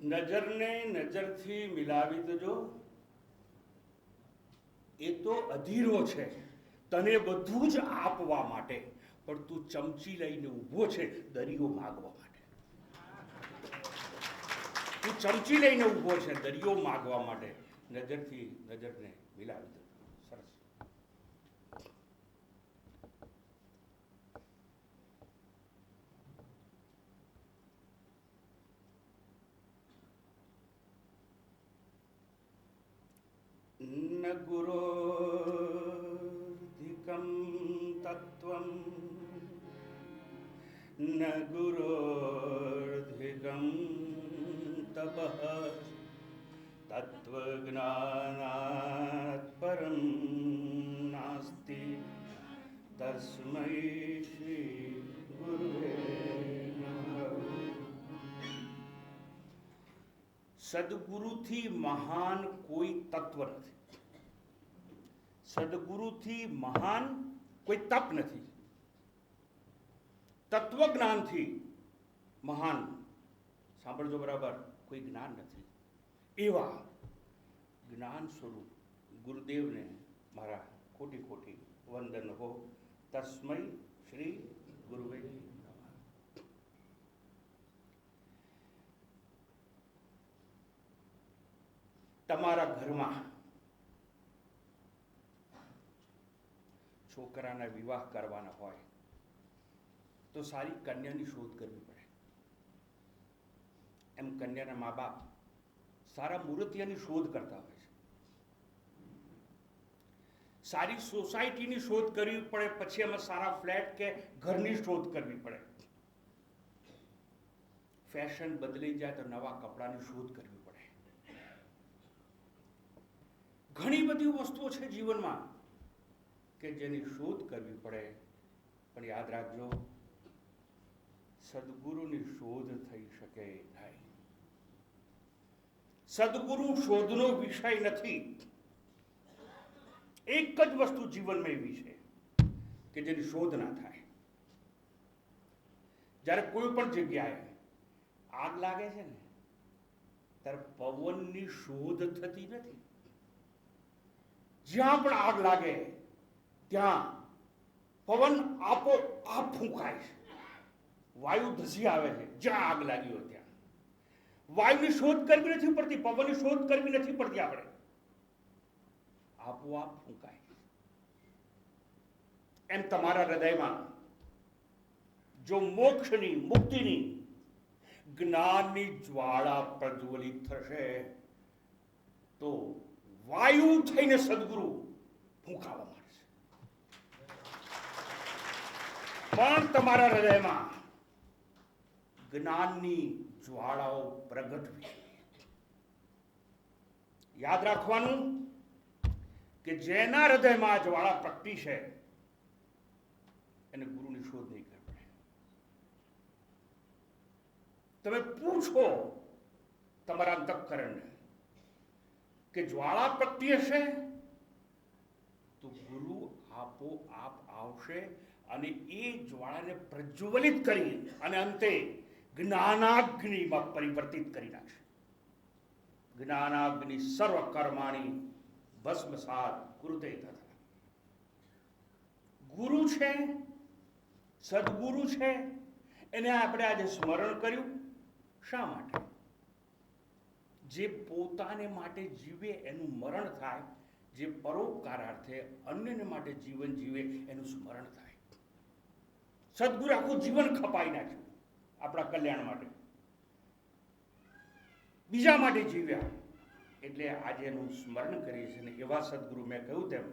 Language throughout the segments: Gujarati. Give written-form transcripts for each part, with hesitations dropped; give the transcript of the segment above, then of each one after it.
નજરને નજરથી મિલાવી દજો, એ તો અધીરો છે તને બધું જ આપવા માટે, પણ તું ચમચી લઈને ઊભો છે દરિયો માગવા માટે. તું ચમચી લઈને ઊભો છે દરિયો માગવા માટે. નજરથી નજરને મિલાવી દજો. સરસ. न गुरोधिकं तत्त्वं न गुरोर्धिकं तपः तत्त्वज्ञानात् परं नास्ति तस्मै श्री गुरुवे नमः. સદગુરુથી મહાન કોઈ તત્વ નથી. સદગુરુથી મહાન કોઈ તપ નથી. તત્વજ્ઞાનથી મહાન, સાંભળજો બરાબર, કોઈ જ્ઞાન નથી. એવા જ્ઞાન સ્વરૂપ ગુરુદેવને મારા કોટી કોટી વંદન હો. તસ્મૈ શ્રી ગુરુવે નમઃ. તમારા ઘરમાં છોકરાના વિવાહ કરવાના હોય તો સારી કન્યાની શોધ કરવી પડે. એમ કન્યાના મા બાપ સારા મૂર્તિયાની શોધ કરતા હોય છે. સારી સોસાયટીની શોધ કરવી પડે, પછી એમાં સારા ફ્લેટ કે ઘરની શોધ કરવી પડે. ફેશન બદલાઈ જાય તો નવા કપડાની શોધ કરવી પડે. ઘણી બધી વસ્તુઓ છે જીવનમાં કે જેની શોધ કરવી પડે. પણ યાદ રાખજો, સદગુરુની શોધ થઈ શકે નહીં. સદગુરુ શોધનો વિષય નથી. એક જ વસ્તુ જીવનમાં એવી છે કે જેની શોધ ના થાય. જ્યારે કોઈ પણ જગ્યાએ આગ લાગે છે ને, ત્યારે પવનની શોધ થતી નથી. જ્યાં પણ આગ લાગે ત્યાં પવન આપોઆપ ફૂંકાય છે. વાયુ ધસી આવે છે જ્યાં આગ લાગી હોય ત્યાં. વાયુની શોધ કરવી નથી પડતી, પવનની શોધ કરવી નથી પડતી. આપણે આપોઆપ ફૂંકાય. એમ તમારા હૃદયમાં જો મોક્ષની, મુક્તિની, જ્ઞાનની જ્વાળા પ્રજ્વલિત થશે તો વાયુ થઈને સદગુરુ ફૂંકાવા માંડશે. પણ તમારા હૃદયમાં જ્ઞાનની જ્વાળાઓ પ્રગટવી. યાદ રાખવાનું કે જેના હૃદયમાં જ્વાળા પ્રગટી છે એને ગુરુની શોધ નહીં કરવી પડે. તમે પૂછો તમારા અંતઃકરણને કે જ્વાળા પ્રગટી હશે તો ગુરુ આપોઆપ આવશે અને એ જ્વાળાને પ્રજ્વલિત કરી અને અંતે જ્ઞાનાગ્નિમાં પરિવર્તિત કરી નાખશે. જ્ઞાનાગ્નિ સર્વ કર્માણી ભસ્મસાત કુરુતે તથા. ગુરુ છે, સદગુરુ છે, એને આપણે આજે સ્મરણ કર્યું. શા માટે? જે પોતાને માટે જીવે એનું મરણ થાય, જે પરોપકારાર્થે અન્યને માટે જીવન જીવે એનું સ્મરણ થાય. સદગુરુ આખું જીવન ખપાઈ નાખ્યું આપણા કલ્યાણ માટે, બીજા માટે જીવ્યા. એટલે આજે એનું સ્મરણ કરીએ છીએ. ને એવા સદગુરુ, મેં કહ્યું તેમ,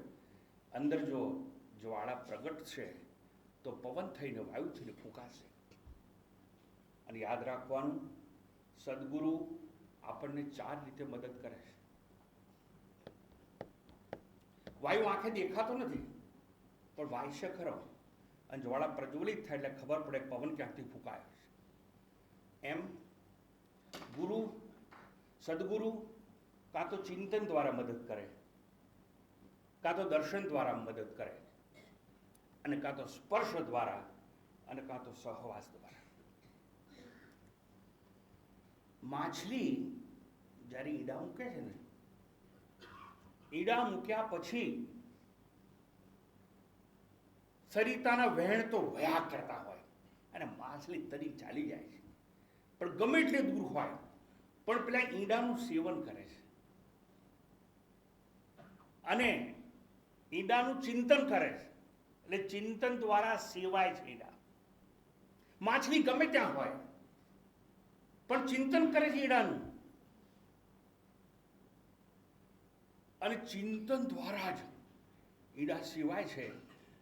અંદર જો જ્વાળા પ્રગટ છે તો પવન થઈને, વાયુ થઈને ફૂંકાશે. અને યાદ રાખવાનું, સદગુરુ આપણને 4 રીતે મદદ કરે છે. વાયુ આંખે દેખાતો નથી પણ વાયશે ખરો, અને જ્વાળા પ્રજ્વલિત થાય એટલે ખબર પડે પવન ક્યાંકથી ફૂંકાયો છે. એમ ગુરુ, સદગુરુ કાં તો ચિંતન દ્વારા મદદ કરે, કાં તો દર્શન દ્વારા મદદ કરે, અને કાં તો સ્પર્શ દ્વારા, અને કાં તો સહવાસ દ્વારા. માછલી જ્યારે ઈંડા મૂકે છે ને, ઈંડા મૂક્યા પછી સરિતાના વહેણ તો વયા કરતા હોય અને માછલી તરી ચાલી જાય છે, પણ ગમે એટલે દૂર હોય પણ પેલા ઈંડાનું સેવન કરે છે અને ઈંડાનું ચિંતન કરે છે. એટલે ચિંતન દ્વારા સેવાય છે ઈંડા. માછલી ગમે ત્યાં હોય પણ ચિંતન કરે છે ઈંડાનું, અને ચિંતન દ્વારા જ ઈંડા સેવાય છે,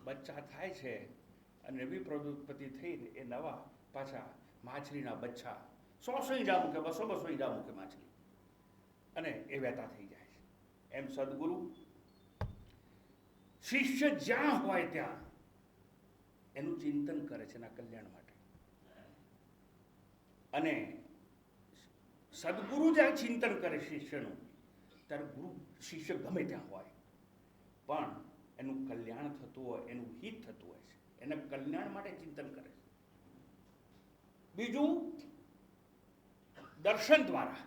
બચ્ચા થાય છે અને નવી પ્રવૃત્તિ થઈને એ નવા પાછા માછલીના બચ્ચા 100 ઈંડા મૂકે, 200 ઈંડા મૂકે માછલી, અને એ વહેતા થઈ જાય છે. એમ સદગુરુ શિષ્ય જ્યાં હોય ત્યાં એનું ચિંતન કરે છે એના કલ્યાણ માટે. અને સદગુરુ જ્યારે ચિંતન કરે શિષ્યનું, ત્યારે ગુરુ શિષ્ય ગમે ત્યાં હોય પણ એનું કલ્યાણ થતું હોય, એનું હિત થતું હોય છે, એના કલ્યાણ માટે ચિંતન કરે છે. બીજું, દર્શન દ્વારા.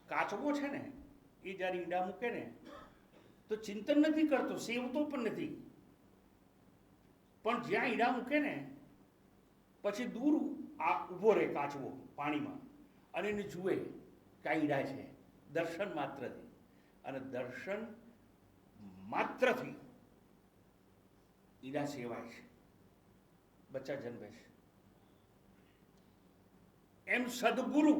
કાચબો છે ને, એ જ્યારે ઈંડા મૂકે ને તો ચિંતન નથી કરતો, સેવતો પણ નથી, પણ જ્યાં ઈંડા મૂકે ને પછી દૂર ઊભો રહે કાચબો પાણીમાં અને એને જુએ કે આ ઈંડા છે, દર્શન માત્રથી. અને દર્શન માત્રથી ઈંડા સેવાય છે, બચ્ચા જન્મે છે. એમ સદગુરુ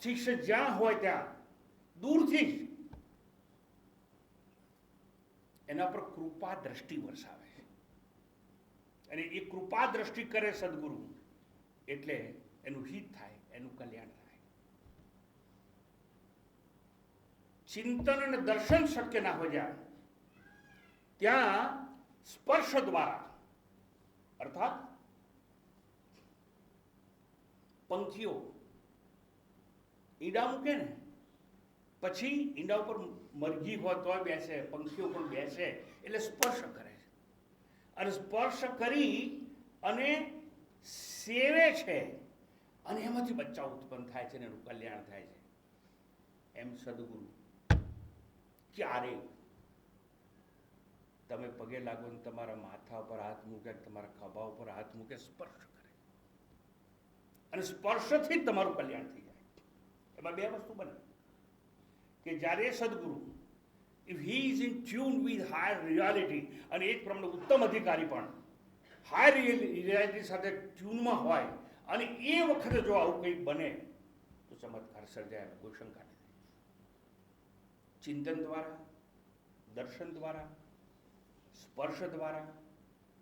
શિષ્ય જ્યાં હોય ત્યાં દૂરથી જ એના પર કૃપા દ્રષ્ટિ વરસાવે છે. અને એ કૃપા દ્રષ્ટિ કરે સદગુરુ એટલે એનું હિત થાય, એનું કલ્યાણ થાય. ચિંતન અને દર્શન શક્ય ના હોય ત્યાં સ્પર્શ દ્વારા, અર્થાત પંખીઓ ઈંડા મૂકે ને પછી ઈંડા ઉપર મરઘી હોય તોય બેસે, પંખીઓ પણ બેસે, એટલે સ્પર્શ કરે છે. અને સ્પર્શ કરી અને સેવે છે અને એમાંથી બચ્ચા ઉત્પન્ન થાય છે અને એનું કલ્યાણ થાય છે. એમ સદગુરુ ક્યારે તમે પગે લાગો ને તમારા માથા ઉપર હાથ મૂકે, તમારા ખભા ઉપર હાથ મૂકે, સ્પર્શ કરે અને સ્પર્શથી જ તમારું કલ્યાણ થઈ જાય. એમાં બે વસ્તુ બને કે જ્યારે સદગુરુ, if he is in tune with higher reality, અને એ જ પ્રમાણે ઉત્તમ અધિકારી પણ હાયર રિયાલિટી સાથે ટ્યુનમાં હોય અને એ વખતે જો આવું કંઈક બને તો ચમત્કાર સર્જાય, કોઈ શંકા નથી. ચિંતન દ્વારા, દર્શન દ્વારા, સ્પર્શ દ્વારા,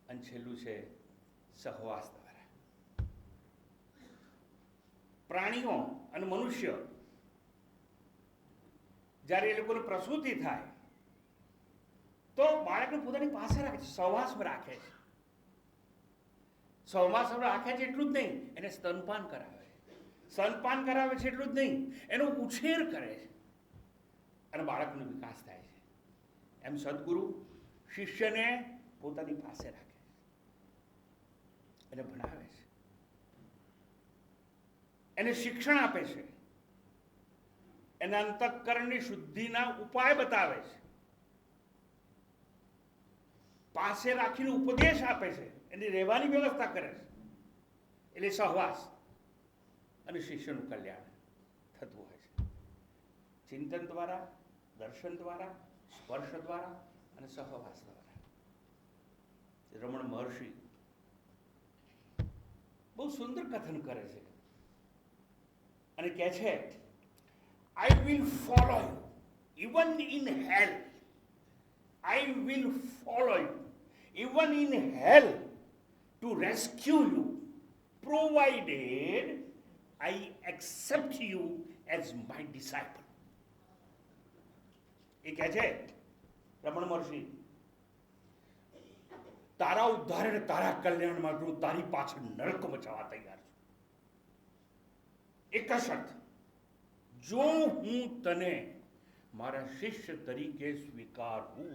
અને છેલ્લું છે સહવાસ દ્વારા. પ્રાણીઓ અને મનુષ્ય જ્યારે એ લોકોને પ્રસૂતિ થાય તો બાળકને પોતાની પાસે રાખે છે, સહવાસમાં રાખે છે. સહવાસમાં રાખે છે એટલું જ નહીં, એને સ્તનપાન કરાવે છે. સ્તનપાન કરાવે છે એટલું જ નહીં, એનો ઉછેર કરે છે અને બાળકનો વિકાસ થાય છે. એમ સદગુરુ શિષ્યને પોતાની પાસે રાખે છે, એને ભણાવે છે, એને શિક્ષણ આપે છે, એના અંતઃકરણની શુદ્ધિના ઉપાય બતાવે છે, પાસે રાખીને ઉપદેશ આપે છે, એની રહેવાની વ્યવસ્થા કરે છે. એટલે સહવાસ અને શિષ્યનું કલ્યાણ થતું હોય છે. ચિંતન દ્વારા, દર્શન દ્વારા, સ્પર્શ દ્વારા અને સહવાસ દ્વારા. રમણ મહર્ષિ બહુ સુંદર કથન કરે છે અને કહે છે, I will follow you even in hell. I will follow you even in hell to rescue you, provided I accept you as my disciple. એ કહે છે રમણ મહર્ષિ, તારા ઉદ્ધાર અને તારા કલ્યાણ માટે હું તારી પાછળ નરક મચાવવા તૈયાર છું. એક જ શરત, જો હું તને મારા શિષ્ય તરીકે સ્વીકારું.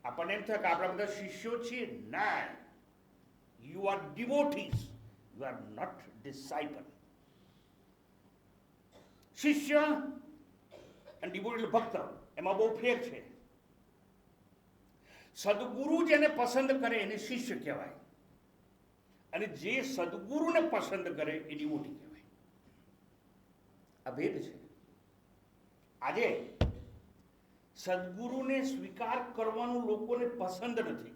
આપણને એમ થાય કે આપણા બધા શિષ્યો છીએ, ના, You are devotees. You are not disciple. શિષ્ય અને ડિવોટી ભક્ત એમાં બહુ ફેર છે. સદગુરુ જેને પસંદ કરે એને શિષ્ય કહેવાય, અને જે સદગુરુને પસંદ કરે એ ડિવોટી કહેવાય. આ ભેદ છે. આજે સદગુરુને સ્વીકાર કરવાનું લોકોને પસંદ નથી.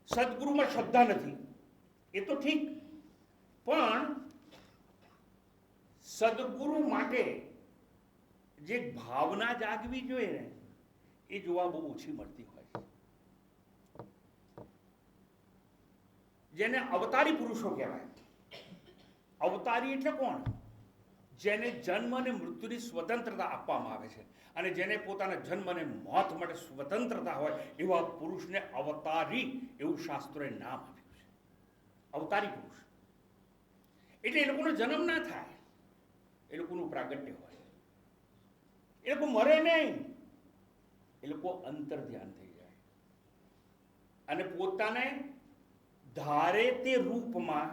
સદગુરુમાં શ્રદ્ધા નથી, એ તો ઠીક, પણ સદગુરુ માટે જે ભાવના જાગવી જોઈએ ને એ જોવા બહુ ઓછી મળતી હોય છે. જેને અવતારી પુરુષો કહેવાય. અવતારી એટલે કોણ? જેને જન્મ અને મૃત્યુની સ્વતંત્રતા આપવામાં આવે છે, અને જેને પોતાના જન્મ અને મોત માટે સ્વતંત્રતા હોય એવા પુરુષને અવતારી એવું શાસ્ત્રોએ નામ આપ્યું છે. અવતારી પુરુષ એટલે એ લોકોનો જન્મ ના થાય, એ લોકોનું પ્રાગટ્ય હોય, એ લોકો મરે નહીં, એ લોકો અંતર ધ્યાન થઈ જાય અને પોતાને ધારે તે રૂપમાં,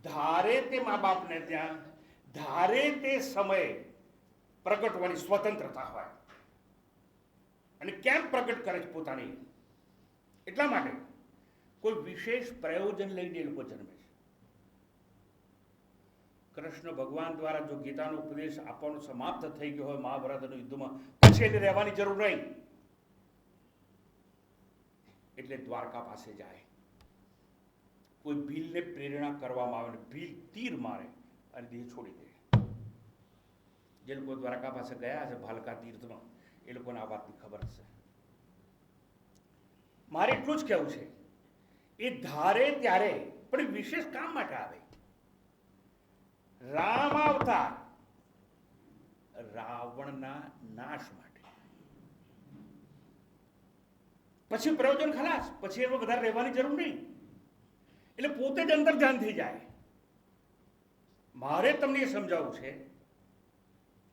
ધારે તે મા બાપને ત્યાં, ધારે તે સમયે પ્રગટવાની સ્વતંત્રતા હોય. અને કેમ પ્રગટ કરે છે પોતાની? એટલા માટે કોઈ વિશેષ પ્રયોજન લઈને એ લોકો જન્મે છે. કૃષ્ણ ભગવાન દ્વારા જો ગીતાનો ઉપદેશ આપવાનો સમાપ્ત થઈ ગયો હોય મહાભારતના યુદ્ધમાં, પછી એને રહેવાની જરૂર નહીં, એટલે દ્વારકા પાસે જાય. કોઈ ભીલને પ્રેરણા કરવામાં આવે, ભીલ તીર મારે અને દેહ છોડી દે. જે લોકો દ્વારકા પાસે ગયા છે ભાલકા તીર્થમાં, એ લોકોને આ વાતની ખબર હશે. મારે એટલું જ કહેવું છે, એ ધારે ત્યારે પણ વિશેષ કામ માટે આવે. રામ અવતાર રાવણના નાશ માટે, પછી પ્રયોજન ખલાસ, પછી એમાં વધારે રહેવાની જરૂર નહીં, એટલે પોતે જ અંદર ધ્યાન થઈ જાય. મારે તમને એ સમજાવવું છે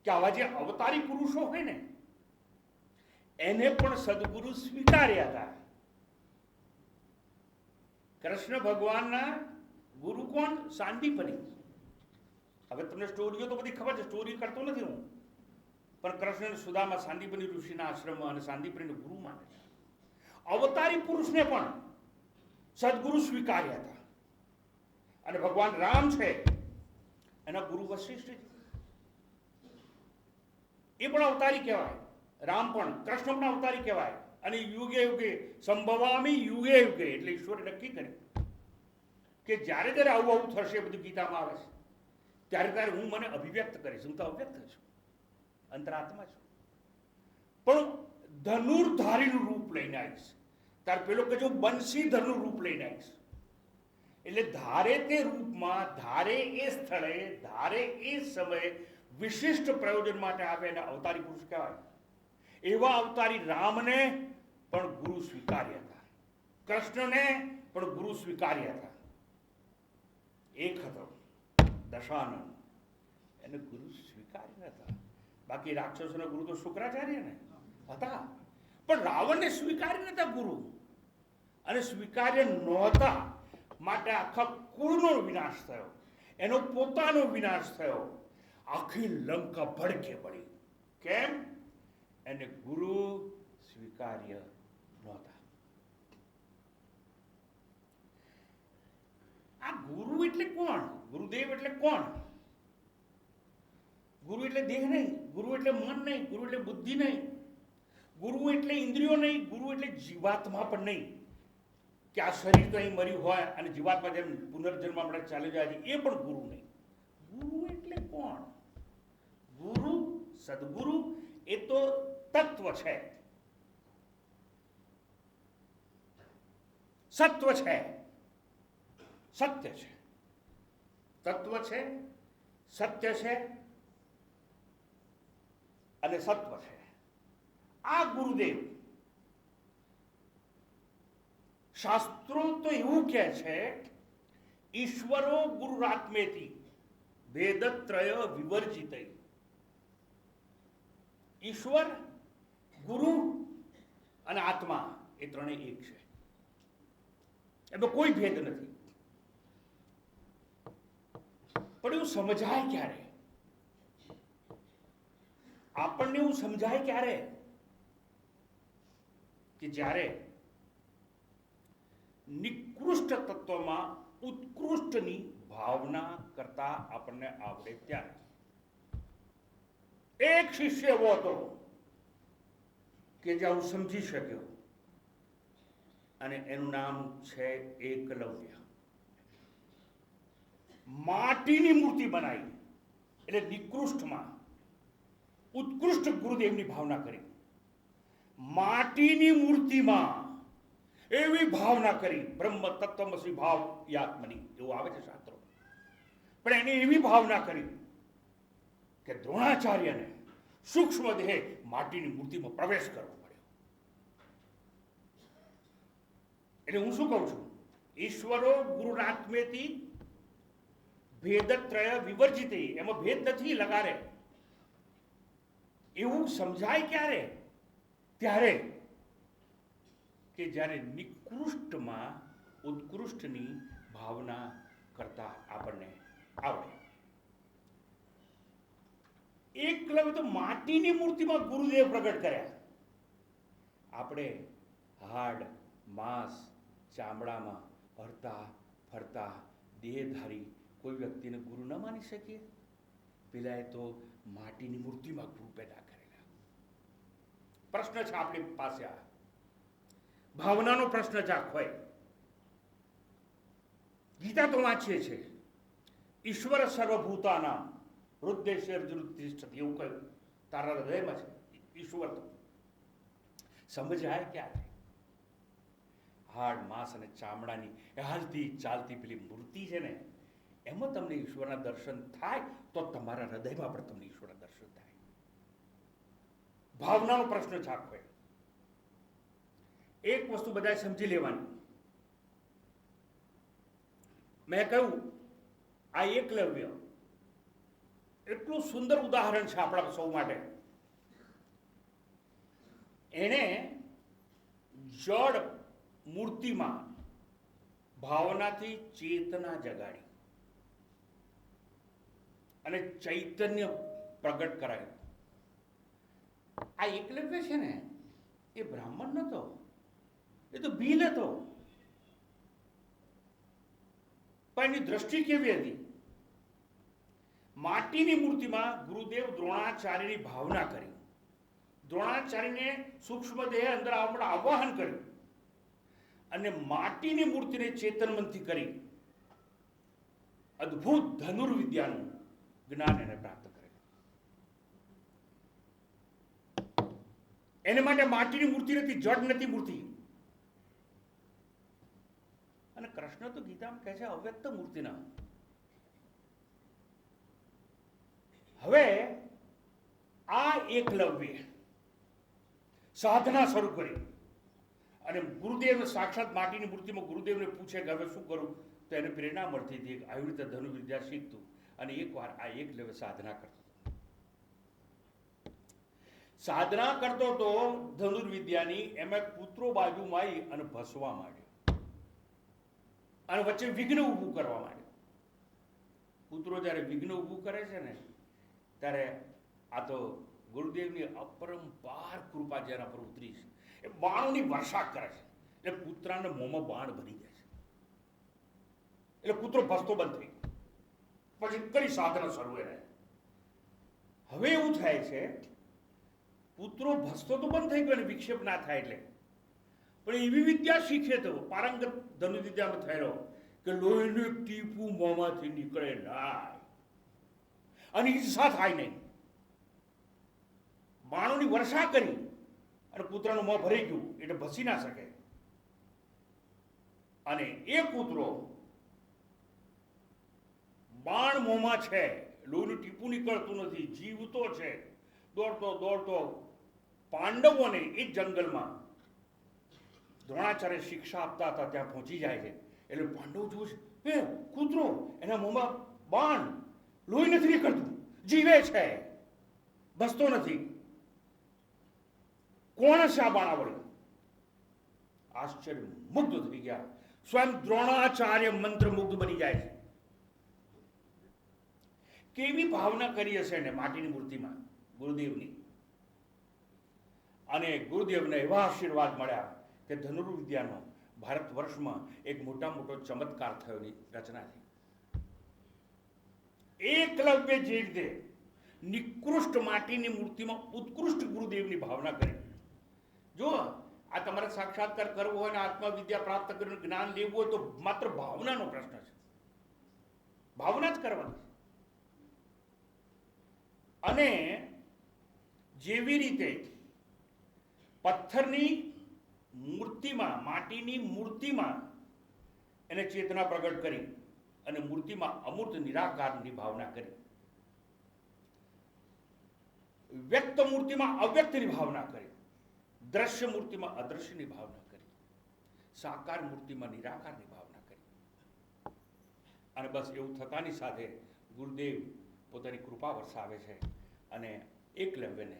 કે આવા જે અવતારી પુરુષો હોય ને એને પણ સદગુરુ સ્વીકાર્યા હતા. કૃષ્ણ ભગવાનના ગુરુ કોણ? સાંદીપની. હવે તમને સ્ટોરીઓ તો બધી ખબર છે, સ્ટોરી કરતો નથી હું, પણ કૃષ્ણ સુદામા સાંદીપની ઋષિના આશ્રમમાં અને સાંદીપનીને ગુરુ માને છે. અવતારી પુરુષને પણ સદગુરુ સ્વીકાર્યા હતા. અને ભગવાન રામ છે એના ગુરુ વશિષ્ઠ, એ પણ અવતારી કહેવાય. રામ પણ, કૃષ્ણ પણ અવતારી કહેવાય. અને યુગે યુગે સંભવામી યુગે યુગે, એટલે ઈશ્વરે નક્કી કર્યું કે જ્યારે જ્યારે આવું આવું થશે, બધું ગીતામાં આવે છે, ત્યારે ત્યારે હું મને અભિવ્યક્ત કરીશ. હું તો અવ્યક્ત છું, અંતરાત્મા છું, પણ ધનુર્ધારીનું રૂપ લઈને આવીશ. ત્યારે પેલો કે જો બંશીધરનું રૂપ લઈને આવીશ. એટલે ધારે તે રૂપમાં, ધારે એ સ્થળે, ધારે એ સમયે વિશિષ્ટ પ્રયોજન માટે આવે એને અવતારી પુરુષ કહેવાય. એવા અવતારી રામને પણ ગુરુ સ્વીકાર્યા હતા, કૃષ્ણને પણ ગુરુ સ્વીકાર્યા હતા. એક હતો દશાનન, એને ગુરુ સ્વીકાર્યા હતા. બાકી રાક્ષસોના ગુરુ તો શુક્રાચાર્ય ને હતા, પણ રાવણને સ્વીકાર્ય નતા ગુરુ, અને સ્વીકાર્ય નહોતા માટે આખા કુળનો વિનાશ થયો, એનો પોતાનો વિનાશ થયો. આખી લંકા ભડકે પડી. કેમ? એને ગુરુ સ્વીકાર્ય નહોતા. આ ગુરુ એટલે કોણ? ગુરુદેવ એટલે કોણ? ગુરુ એટલે દેહ નહીં, ગુરુ એટલે મન નહીં, ગુરુ એટલે બુદ્ધિ નહીં, ગુરુ એટલે ઇન્દ્રિયો નહીં, ગુરુ એટલે જીવાત્મા પણ નહીં કે આ શરીર તો અહીં મર્યું હોય અને જીવાત્મા જેમ પુનર્જન્મ આપણે ચાલી જાય છે, એ પણ ગુરુ નહીં. ગુરુ એટલે કોણ? ગુરુ, સદગુરુ એ તો તત્વ છે, સત્વ છે, સત્ય છે, તત્વ છે, સત્ય છે અને સત્વ છે. આ ગુરુદેવ, શાસ્ત્રો તો એવું કહે છે, ઈશ્વરો ગુરુરાત્મેતિ ભેદત્રય વિવર્જિત. ઈશ્વર, ગુરુ અને આત્મા એ ત્રણેય એક છે. એમાં કોઈ ભેદ નથી. પણ એવું સમજાય ક્યારે? આપણને એવું સમજાય ક્યારે કે જ્યારે નિકૃષ્ટ તત્વમાં ઉત્કૃષ્ટની ભાવના કરતા આપણને આવડે ત્યારે. એક શિષ્ય એવો હતો કે જે હું સમજી શક્યો, અને એનું નામ છે એકલવ્ય. માટીની મૂર્તિ બનાવી, એટલે નિકૃષ્ટમાં ઉત્કૃષ્ટ ગુરુદેવની ભાવના કરી. માટીની મૂર્તિમાં એવી ભાવના કરી, બ્રહ્મ તત્વમસી ભાવ યાત્મની, એવું આવે છે શાસ્ત્રો. પણ એને એવી ભાવના કરી કે દ્રોણાચાર્યને સૂક્ષ્મ દેહે માટીની મૂર્તિમાં પ્રવેશ કરવો પડ્યો. એટલે હું શું કહું છું? ઈશ્વરો ગુરુરાત્મેતિ ભેદત્રય વિવર્જિતે, એમાં ભેદ નથી લગારે. એવું સમજાય ક્યારે? ત્યારે કે જ્યારે નિકૃષ્ટમાં ઉત્કૃષ્ટની ભાવના કરતા આપણને આવડે. એકલવ્ય તો માટીની મૂર્તિમાં ગુરુદેવ પ્રગટ કર્યા. આપણે હાડ માંસ ચામડામાં હરતા ફરતા દેહધારી કોઈ વ્યક્તિને ગુરુ ન માની શકીએ? પેલાએ તો માટીની મૂર્તિમાં ગુરુ પેદા કરેલા. પ્રશ્ન છે આપણી પાસે, આ ભાવનાનો પ્રશ્ન છે આખો. ગીતા તો વાંચીએ છે, ઈશ્વર સર્વભૂતાનામ હૃદયશેર્જુતિષ્ઠતિ, એવું કહ્યું તારા હૃદયમાં છે ઈશ્વર. તો સમજાય ક્યારે? હાડ માંસ અને ચામડાની હાલતી ચાલતી પેલી મૂર્તિ છે ને, એમાં તમને ઈશ્વરના દર્શન થાય તો તમારા હૃદયમાં પણ તમને ઈશ્વરના દર્શન થાય. ભાવનાનો પ્રશ્ન છે આખો. એક વસ્તુ બધાએ સમજી લેવાની. મેં કહ્યું આ એકલવ્ય એટલું સુંદર ઉદાહરણ છે આપણા સૌ માટે. એણે જડ મૂર્તિમાં ભાવનાથી ચેતના જગાડી અને ચૈતન્ય પ્રગટ કરાયું. આ એકલવ્ય છે ને, એ બ્રાહ્મણ નતો, એ તો ભીલ હતો. પણ એની દ્રષ્ટિ કેવી હતી? માટીની મૂર્તિમાં ગુરુદેવ દ્રોણાચાર્યની ભાવના કરી, દ્રોણાચાર્યને સૂક્ષ્મ દેહ અંદર આવાહન કર્યું, અને માટીની મૂર્તિને ચેતનમંથી કરી અદ્ભુત ધનુર્વિદ્યાનું જ્ઞાન એને પ્રાપ્ત કરેલું. એને માટે માટીની મૂર્તિ નથી, જડ નથી મૂર્તિ. અને કૃષ્ણ તો ગીતામાં કહે છે અવ્યક્ત મૂર્તિના. હવે આ એકલવ્ય સાધના શરૂ કરી અને ગુરુદેવને સાક્ષાત માટીની મૂર્તિમાં ગુરુદેવને પૂછે કે હવે શું કરું, તો એને પ્રેરણા મળતી હતી કે આવી રીતે ધનુર્વિદ્યા શીખતું. અને એકવાર આ એકલવ્ય સાધના કરતો, સાધના કરતો તો ધનુર્વિદ્યાની, એમાં પુત્રો બાજુમાં આવી અને ભસવા માંડ્યો અને વચ્ચે વિઘ્ન ઊભું કરવા માંડ્યો. પુત્રો જ્યારે વિઘ્ન ઊભું કરે છે ને, ત્યારે આ તો ગુરુદેવની અપરંપાર કૃપા જેના પર ઉતરી છે. એ બાણોની વર્ષા કરે છે, એટલે પુત્રાને મોંમાં બાણ ભરી જાય છે, એટલે પુત્રો ભસતો બંધ થઈ ગયો. પછી કરી સાધના શરૂ એને. હવે એવું થાય છે, પુત્રો ભસતો તો બંધ થઈ ગયો અને વિક્ષેપ ના થાય એટલે. પણ એવી વિદ્યા શીખે તો પારંગત ધનુર્વિદ્યામાં થયેલો કે લોહીનું એક ટીપું મોંમાંથી નીકળે ના, અને ઈર્ષા થાય નહીં. બાણોની વર્ષા કરી અને પુત્રનું મોં ભરી ગયું એટલે ભસી ના શકે. અને એ પુત્રો બાણ મોંમાં છે, લોહીનું ટીપું નીકળતું નથી, જીવતો છે, દોડતો દોડતો પાંડવોને એ જંગલમાં દ્રોણાચાર્ય શિક્ષા આપતા હતા ત્યાં પહોંચી જાય છે. એટલે પાંડવો જુએ છે, એ કૂતરો, એના મોંમાં બાણ, લોહી નથી નીકળતું, જીવે છે, ભસતો નથી. કોણ છે આ બાણાવળી? આશ્ચર્ય મુગ્ધ થઈ ગયા. સ્વયં દ્રોણાચાર્ય મંત્રમુગ્ધ બની જાય છે. કેવી ભાવના કરી હશે ને માટીની મૂર્તિમાં ગુરુદેવની. અને ગુરુદેવને એવા આશીર્વાદ મળ્યા કે ધનુર્વિદ્યાનો ભારત વર્ષમાં એક મોટો ચમત્કાર થયોની રચના થઈ. એકલવ્ય જે રીતે નિકૃષ્ટ માટીની મૂર્તિમાં ઉત્કૃષ્ટ ગુરુદેવની ભાવના કરી. જો આ તમારે સાક્ષાત્કાર કરવો હોય ને આત્મવિદ્યા પ્રાપ્ત કરીને જ્ઞાન લેવું હોય તો માત્ર ભાવનાનો પ્રશ્ન છે. ભાવના જ કરવાની. અને જેવી રીતે પથ્થરની મૂર્તિમાં, માટીની મૂર્તિમાં એને ચેતના પ્રગટ કરી અને મૂર્તિમાં અમૂર્ત નિરાકારની ભાવના કરી, વ્યક્ત મૂર્તિમાં અવ્યક્તની ભાવના કરી, દ્રશ્ય મૂર્તિમાં અદ્રશ્યની ભાવના કરી, સાકાર મૂર્તિમાં નિરાકારની ભાવના કરી. અને બસ એવું થતાની સાથે ગુરુદેવ પોતાની કૃપા વરસાવે છે અને એકલવ્યને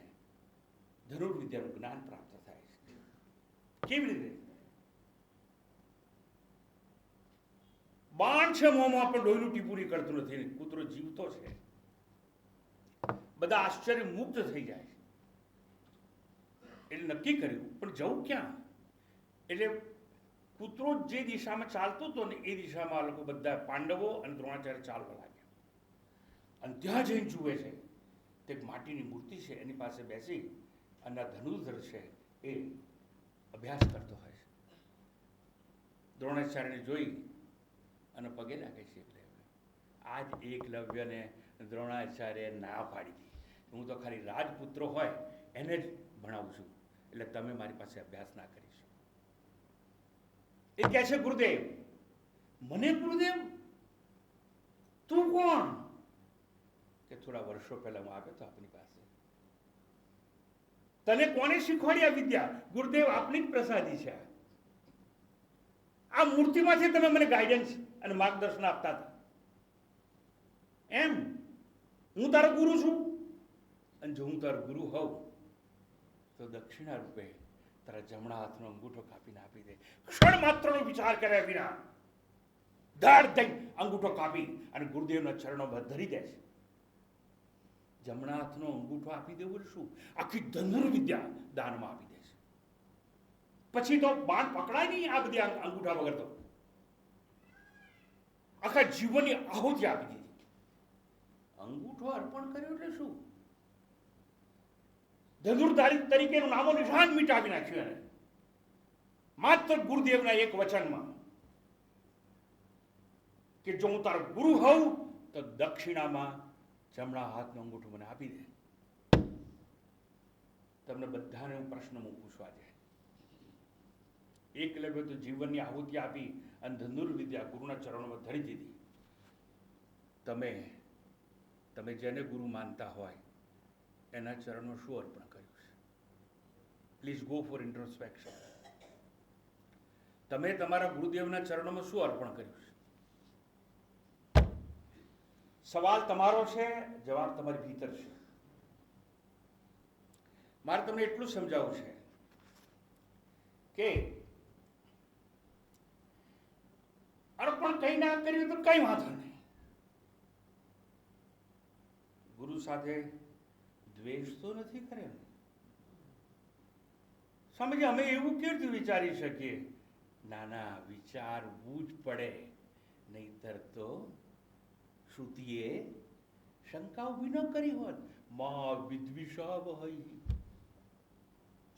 ધનુર્વિદ્યાનું જ્ઞાન પ્રાપ્ત થાય છે. કેવી રીતે? બાણ છે મોંમાં પણ લોહીનું ટીપું નીકળતું નથી. કૂતરો જીવતો છે. બધા આશ્ચર્ય મુક્ત થઈ જાય છે. એટલે નક્કી કર્યું પણ જવું ક્યાં? એટલે કૂતરો જે દિશામાં ચાલતો હતો ને એ દિશામાં આ લોકો બધા પાંડવો અને દ્રોણાચાર્ય ચાલવા લાગ્યા. અને ત્યાં જઈને જુએ છે તે માટીની મૂર્તિ છે, એની પાસે બેસી અને આ ધનુર્ધર છે એ અભ્યાસ કરતો હોય છે. દ્રોણાચાર્યને જોઈ અને પગે લાગે છે. આજ એકલવ્યને દ્રોણાચાર્ય ના પાડી હતી. હું તો ખાલી રાજપુત્ર હોય એને જ ભણાવું છું, એટલે તમે મારી પાસે અભ્યાસ ના કરી શકો. એ કહે છે ગુરુદેવ, મને ગુરુદેવ તું કોણ? કે થોડા વર્ષો પહેલા હું આવ્યો હતો આપની પાસે. તને કોને શીખવાડી આ વિદ્યા? ગુરુદેવ આપની જ પ્રસાદી છે. આ મૂર્તિમાંથી તમે મને ગાઈડન્સ અને માર્ગદર્શન આપતા હતા. એમ હું તારો ગુરુ છું, અને જો હું તારો ગુરુ હોઉં તો દક્ષિણા રૂપે તારા જમણા હાથનો અંગૂઠો કાપીને આપી દે. ક્ષણ માત્રનો વિચાર કર્યા વિના દાડ દઈ અંગૂઠો કાપી અને ગુરુદેવના ચરણોમાં ધરી દે છે. જમણા હાથનો અંગૂઠો આપી દેવું શું? આખી ધનુર્વિદ્યા દાનમાં આપી દે છે. પછી તો બાણ પકડાય નહીં આ બધી અંગૂઠા વગર. તો આખા જીવનની આહુતિ આપી દીધી. અંગૂઠો અર્પણ કર્યો એટલે શું? ધનુર્ધારી તરીકેનું નામો નિશાન મિટાવી નાખ્યું એને માત્ર ગુરુદેવના એક વચનમાં કે જો હું તારો ગુરુ હોઉં તો દક્ષિણામાં જમણા હાથનો અંગૂઠો મને આપી દે. તમને બધાને હું પ્રશ્ન પૂછવા છે. એકલવ્ય તો જીવનની આહુતિ આપી અને ધનુર્વિદ્યા ગુરુના ચરણોમાં ધરી દીધી. તમે જેને ગુરુ માનતા હોય એના ચરણો શું અર્પણ કર્યું છે? Please go for introspection. તમે તમારા ગુરુદેવના ચરણોમાં શું અર્પણ કર્યું છે? સવાલ તમારો છે, જવાબ તમારી ભીતર છે. મારે તમને એટલું સમજાવવું છે કે અર્પણ કઈ ના કર્યું તો કઈ વાંધો નહીં. ગુરુ સાથે દ્વેષ તો નથી કર્યો. સમજે અમે એવું કેવી રીતે વિચારી શકીએ? ના, વિચારવું જ પડે, નહીતર તો શ્રુતિએ શંકા ઉભી ન કરી હોત. માં વિદ્વિષા વહી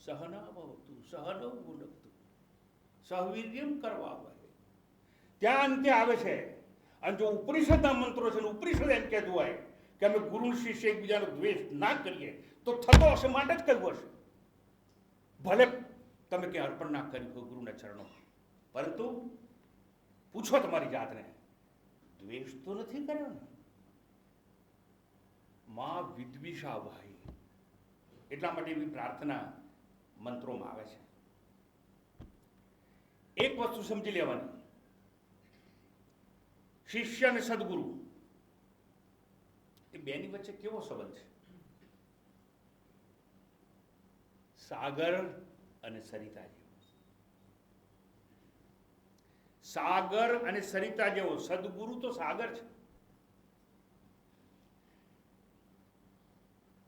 સહના ભવતુ સહનૌ ભુનક્તુ સહવીર્યમ કરવા વહે. ત્યાં અંતે આવે છે. અને જો ઉપનિષદના મંત્રો છે, ઉપનિષદ એમ કહેતું હોય કે અમે ગુરુ શિષ્ય એકબીજાનો દ્વેષ ના કરીએ તો થતો હશે માટે જ કહ્યું હશે. ભલે તમે કે અર્પણ ના કર્યું હોય ગુરુના ચરણો, પરંતુ પૂછો તમારી જાતને, દ્વેષ તો નથી કર્યો ને? માં વિદ્વિષા ભાઈ, એટલા માટે એવી પ્રાર્થના મંત્રોમાં આવે છે. એક વસ્તુ સમજી લેવાની, શિષ્ય અને સદગુરુ એ બેની વચ્ચે કેવો સંબંધ છે? સાગર અને સરિતા જેવો. સાગર અને સરિતા જેવો. સદગુરુ તો સાગર છે.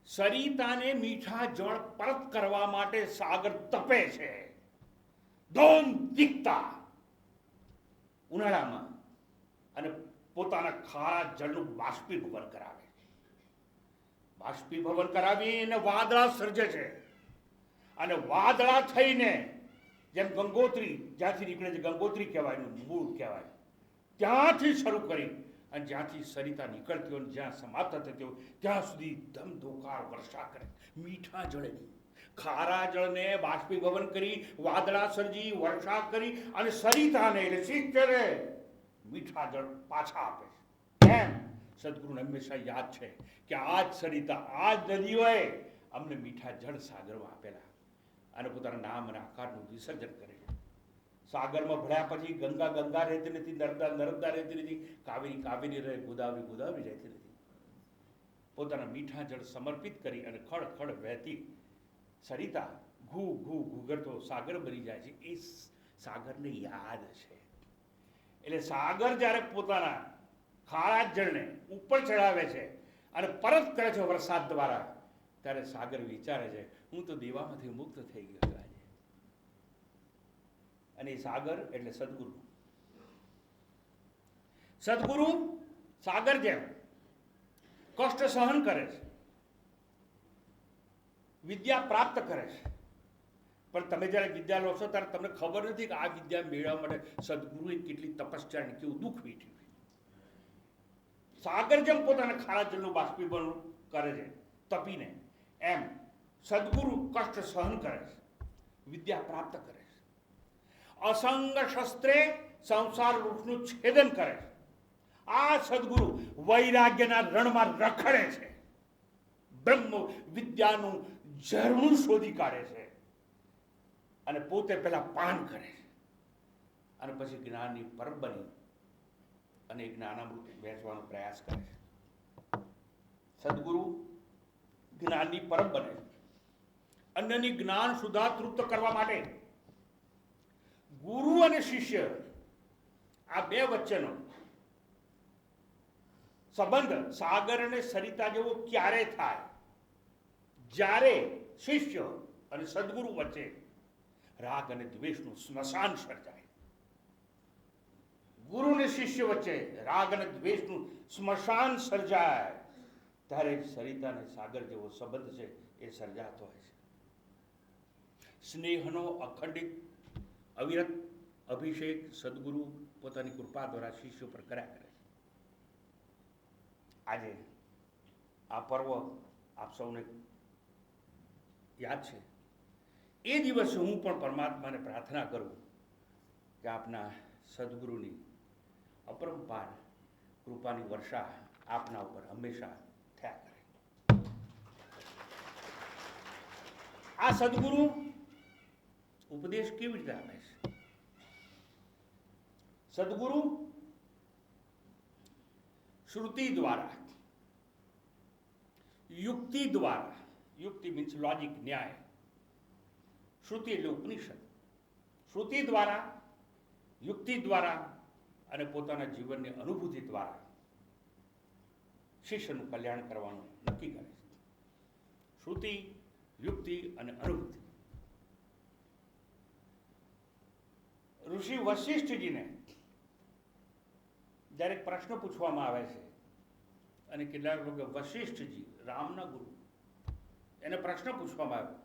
સરિતાને મીઠા જળ પરત કરવા માટે સાગર તપે છે. દોમ દીકતા ઉનાળામાં અને પોતાના ખારા જળનું બાષ્પીભવન કરાવે. બાષ્પીભવન કરાવીને વાદળા સર્જે છે. અને વાદળા થઈને જેમ ગંગોત્રી જ્યાંથી નીકળે છે, ગંગોત્રી કહેવાય, મૂળ કહેવાય, ત્યાંથી શરૂ કરી અને જ્યાંથી સરિતા નીકળતી હોય જ્યાં સમાપ્ત થતી હોય ત્યાં સુધી ધમધોકાર વર્ષા કરે. મીઠા જળની ખારા જળને બાષ્પીભવન કરી, વાદળા સર્જી, વર્ષા કરી અને સરિતાને એટલે શિષ્યને મીઠા જળ પાછા આપે છે. એમ સદગુરુને હંમેશા યાદ છે કે આ જ સરિતા, આ જ નદીઓએ અમને મીઠા જળ સાગરમાં આપેલા અને પોતાના નામ અને આકારનું વિસર્જન કરે. સાગરમાં ભળ્યા પછી ગંગા ગંગા રહેતી નથી, નર્મદા નર્મદા રહેતી નથી, કાવેરી કાવેરી રહે, ગોદાવરી ગોદાવરી રહેતી નથી. પોતાના મીઠા જળ સમર્પિત કરી અને ખડ ખડ વહેતી સરિતા ઘૂ ઘૂ ઘૂઘરતો સાગર બની જાય છે. એ સાગરને યાદ છે. એટલે સાગર જ્યારે પોતાના ખારા જળને ઉપર ચડાવે છે અને પરત કરે છે વરસાદ દ્વારા, ત્યારે સાગર વિચારે છે હું તો દેવામાંથી મુક્ત થઈ ગયો આજે. અને એ સાગર એટલે સદગુરુ. સદગુરુ સાગર જેમ કષ્ટ સહન કરે છે, વિદ્યા પ્રાપ્ત કરે છે. પણ તમે જ્યારે વિદ્યા લો છો ત્યારે તમને ખબર નથી કે આ વિદ્યા મેળવવા માટે સદગુરુએ કેટલી તપસ્યા અને કેવું દુઃખ વેઠ્યું. સાગર જેમ પોતાના ખારા જળનું બાષ્પીભવન કરે છે તપીને, એમ સદગુરુ કષ્ટ સહન કરે છે, વિદ્યા પ્રાપ્ત કરે છે. અસંગ શસ્ત્રે સંસાર વૃક્ષનું છેદન કરે છે. આ સદગુરુ વૈરાગ્યના રણમાં રખડે છે, બ્રહ્મ વિદ્યાનું ઝરણું શોધી કાઢે છે અને પોતે પહેલા પાન કરે છે અને પછી જ્ઞાનની પરબ બની અને જ્ઞાનામૃત વહેંચવાનો પ્રયાસ કરે છે. સદગુરુ જ્ઞાનની પરબ બને. અન્યની જ્ઞાન સુધા તૃપ્ત કરવા માટે ગુરુ અને શિષ્ય આ બે વચ્ચેનો સંબંધ સાગર અને સરિતા જેવો ક્યારે થાય? જ્યારે શિષ્ય અને સદગુરુ વચ્ચે રાગ અને દ્વેષનું સ્મશાન સર્જાય. ગુરુ અને શિષ્ય વચ્ચે રાગ અને દ્વેષનું સ્મશાન સર્જાય ત્યારે સરિતા અને સાગર જેવો સંબંધ છે એ સર્જાતો હોય છે. સ્નેહનો અખંડિત અવિરત અભિષેક સદગુરુ પોતાની કૃપા દ્વારા શિષ્યો પર કર્યા કરે છે. આજે આ પર્વ આપ સૌને યાદ છે. એ દિવસે હું પણ પરમાત્માને પ્રાર્થના કરું કે આપના સદગુરુની અપરંપાર કૃપાની વર્ષા આપના ઉપર હંમેશા થયા કરે. આ સદગુરુ ઉપદેશ કેવી રીતે આપે છે? સદગુરુ શ્રુતિ દ્વારા, યુક્તિ દ્વારા, યુક્તિ મીન્સ લોજિક, ન્યાય, શ્રુતિ એટલે ઉપનિષદ, શ્રુતિ દ્વારા, યુક્તિ દ્વારા અને પોતાના જીવનની અનુભૂતિ દ્વારા શિષ્યનું કલ્યાણ કરવાનું નક્કી કરે છે. શ્રુતિ, યુક્તિ અને અનુભૂતિ. ઋષિ વશિષ્ઠજીને જ્યારે પ્રશ્ન પૂછવામાં આવે છે અને કેટલાક લોકો વશિષ્ઠજી રામના ગુરુ એને પ્રશ્ન પૂછવામાં આવ્યો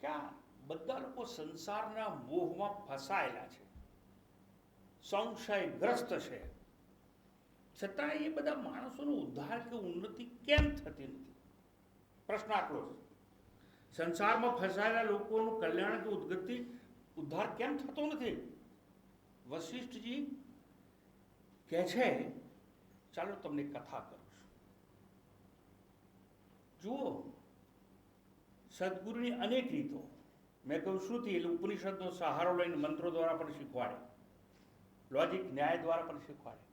કે આ બધા લોકો સંસારના મોહમાં ફસાયેલા છે, સંશયગ્રસ્ત છે, છતાં એ બધા માણસોનો ઉદ્ધાર કે ઉન્નતિ કેમ થતી નથી? પ્રશ્ન આટલો છે. સંસારમાં ફસાયેલા લોકોનું કલ્યાણ કે ઉદ્ગતિ ઉદ્ધાર કેમ થતો નથી? વશિષ્ઠજી કહે છે ચાલો તમને કથા કરું છું. જુઓ, સદગુરુની અનેક રીતો, મેં કહ્યું શ્રુતિ એટલે ઉપનિષદનો સહારો લઈને મંત્રો દ્વારા પણ શીખવાડે, લોજિક ન્યાય દ્વારા પણ શીખવાડે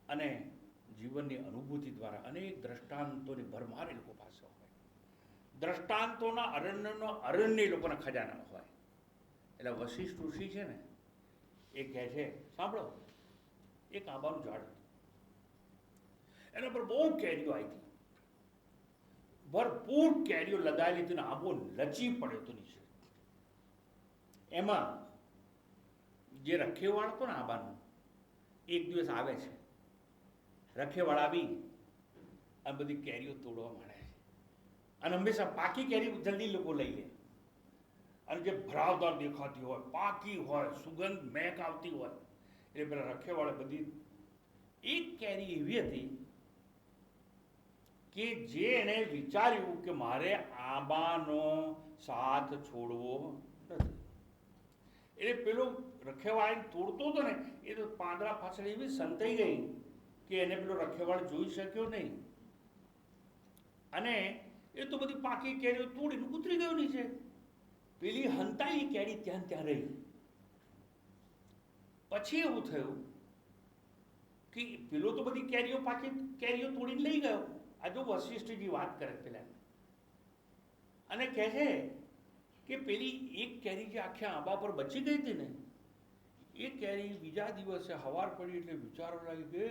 અને જીવનની અનુભૂતિ દ્વારા અનેક દ્રષ્ટાંતોની ભરમાર એ લોકો પાસે હોય. દ્રષ્ટાંતોના અરણ્ય લોકોના ખજાના હોય. એટલે વશિષ્ઠ ઋષિ છે ને એ કહે છે, સાંભળો, એક આંબાનું ઝાડ હતું, એના પર બહુ કેરીઓ આવી હતી, ભરપૂર કેરીઓ લદાયેલી હતી ને આંબો લચી પડ્યો હતો નીચે. એમાં જે રખેવાળ હતો ને આંબાનું, એક દિવસ આવે છે, રખેવાળ આવી આ બધી કેરીઓ તોડવા માંડે છે, અને હંમેશા પાકી કેરી જલ્દી લોકો લઈ લે, અને જે ભરાવદાર દેખાતી હોય, પાકી હોય, સુગંધ મહેક આવતી હોય, એટલે પેલા રખેવાળે બધી. એક કેરી એવી હતી કે જે એને વિચાર્યું કે મારે આંબાનો સાથ છોડવો નથી. એટલે પેલો રખેવાળ તોડતો હતો ને, એ તો પાંદડા પાછળ એવી સંતાઈ ગઈ કે એને પેલો રખેવાળ જોઈ શક્યો નહીં, અને એ તો બધી પાકી કેરીઓ તોડીને ઉતરી ગયો નીચે. પેલી હંતાઈ કેરી ત્યાં ત્યાં રહી. પછી એવું થયું કે પેલો તો બધી કેરીઓ પાકી કેરીઓ તોડીને લઈ ગયો. આ જો વશિષ્ઠજી વાત કરે પેલા, અને કહે છે કે પેલી એક કેરી જે આખા આંબા પર બચી ગઈ હતી ને, એ કેરી બીજા દિવસે હવાર પડી એટલે વિચારવા લાગી કે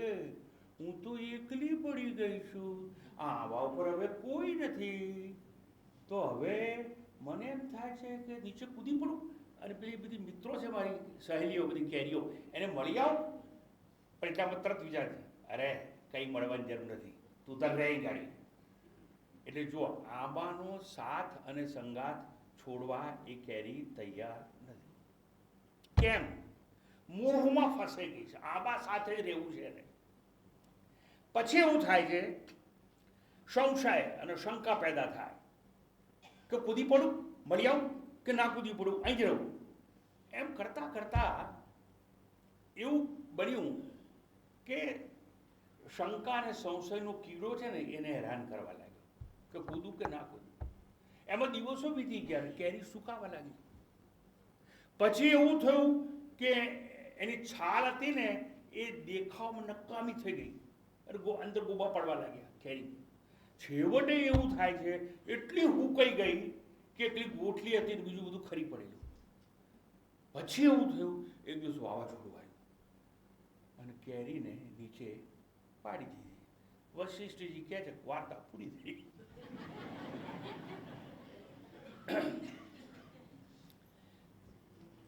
હું તો એકલી પડી ગઈ છું, આ આંબા ઉપર હવે કોઈ નથી, તો હવે મને એમ થાય છે કે નીચે કૂદી પડું અને પેલી બધી મિત્રો છે મારી સહેલીઓ, બધી કેરીઓ, એને મળી આવું. પણ એટલામાં તરત વિચાર છે, અરે કંઈ મળવાની જરૂર નથી, તું તાર રહી ગાડી. એટલે જો આંબાનો સાથ અને સંગાથ છોડવા એ કેરી તૈયાર નથી. કેમ? મોહમાં ફસાઈ ગઈ છે, આંબા સાથે રહેવું છે એને. પછી એવું થાય છે, સંશય અને શંકા પેદા થાય કે કૂદી પડું, મળી આવું, કે ના કૂદી પડું, અહીં જ રહું. એમ કરતા કરતા એવું બન્યું કે શંકા અને સંશયનો કીડો છે ને એને હેરાન કરવા લાગ્યો કે કૂદું કે ના કૂદું. એમાં દિવસો વીતી ગયા, કેરી સુકાવા લાગી. પછી એવું થયું કે એની છાલ હતી ને એ દેખાવમાં નકામી થઈ ગઈ, અને અંદર ગોબા પડવા લાગ્યા કેરી. છેવટે એવું થાય છે, એટલી હુકાઈ ગઈ કે એટલી ગોઠલી હતી ને બીજું બધું ખરી પડેલું. પછી એવું થયું, એક દિવસ વાવાઝોડું આવ્યું અને કેરીને નીચે પાડી દીધી. વશિષ્ઠજી કહે છે વાર્તા પૂરી થઈ.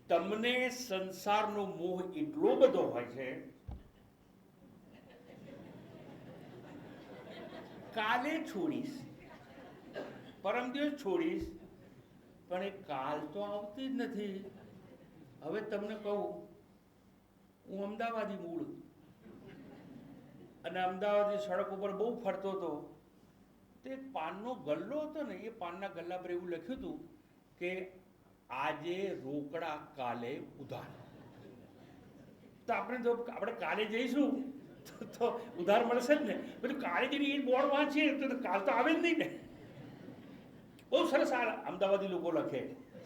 તમને સંસારનો મોહ એટલો બધો હોય છે, કાલે છોડીશ, પરમ દિવસ છોડીશ, પણ એ કાલ તો આવતી જ નથી. હવે તમને કહું, હું અમદાવાદી મૂળ, અને અમદાવાદની સડક ઉપર બહુ ફરતો હતો. તે પાનનો ગલ્લો હતો ને, એ પાનના ગલ્લા પર એવું લખ્યું હતું કે આજે રોકડા કાલે ઉધાર. તો આપણે કાલે જઈશું તો ઉધાર મળશે જ ને. બધું કાલે જઈને એ બોર્ડ વાંચીએ તો કાલ તો આવે જ નહીં ને. બહુ સરસ આ અમદાવાદી લોકો લખે,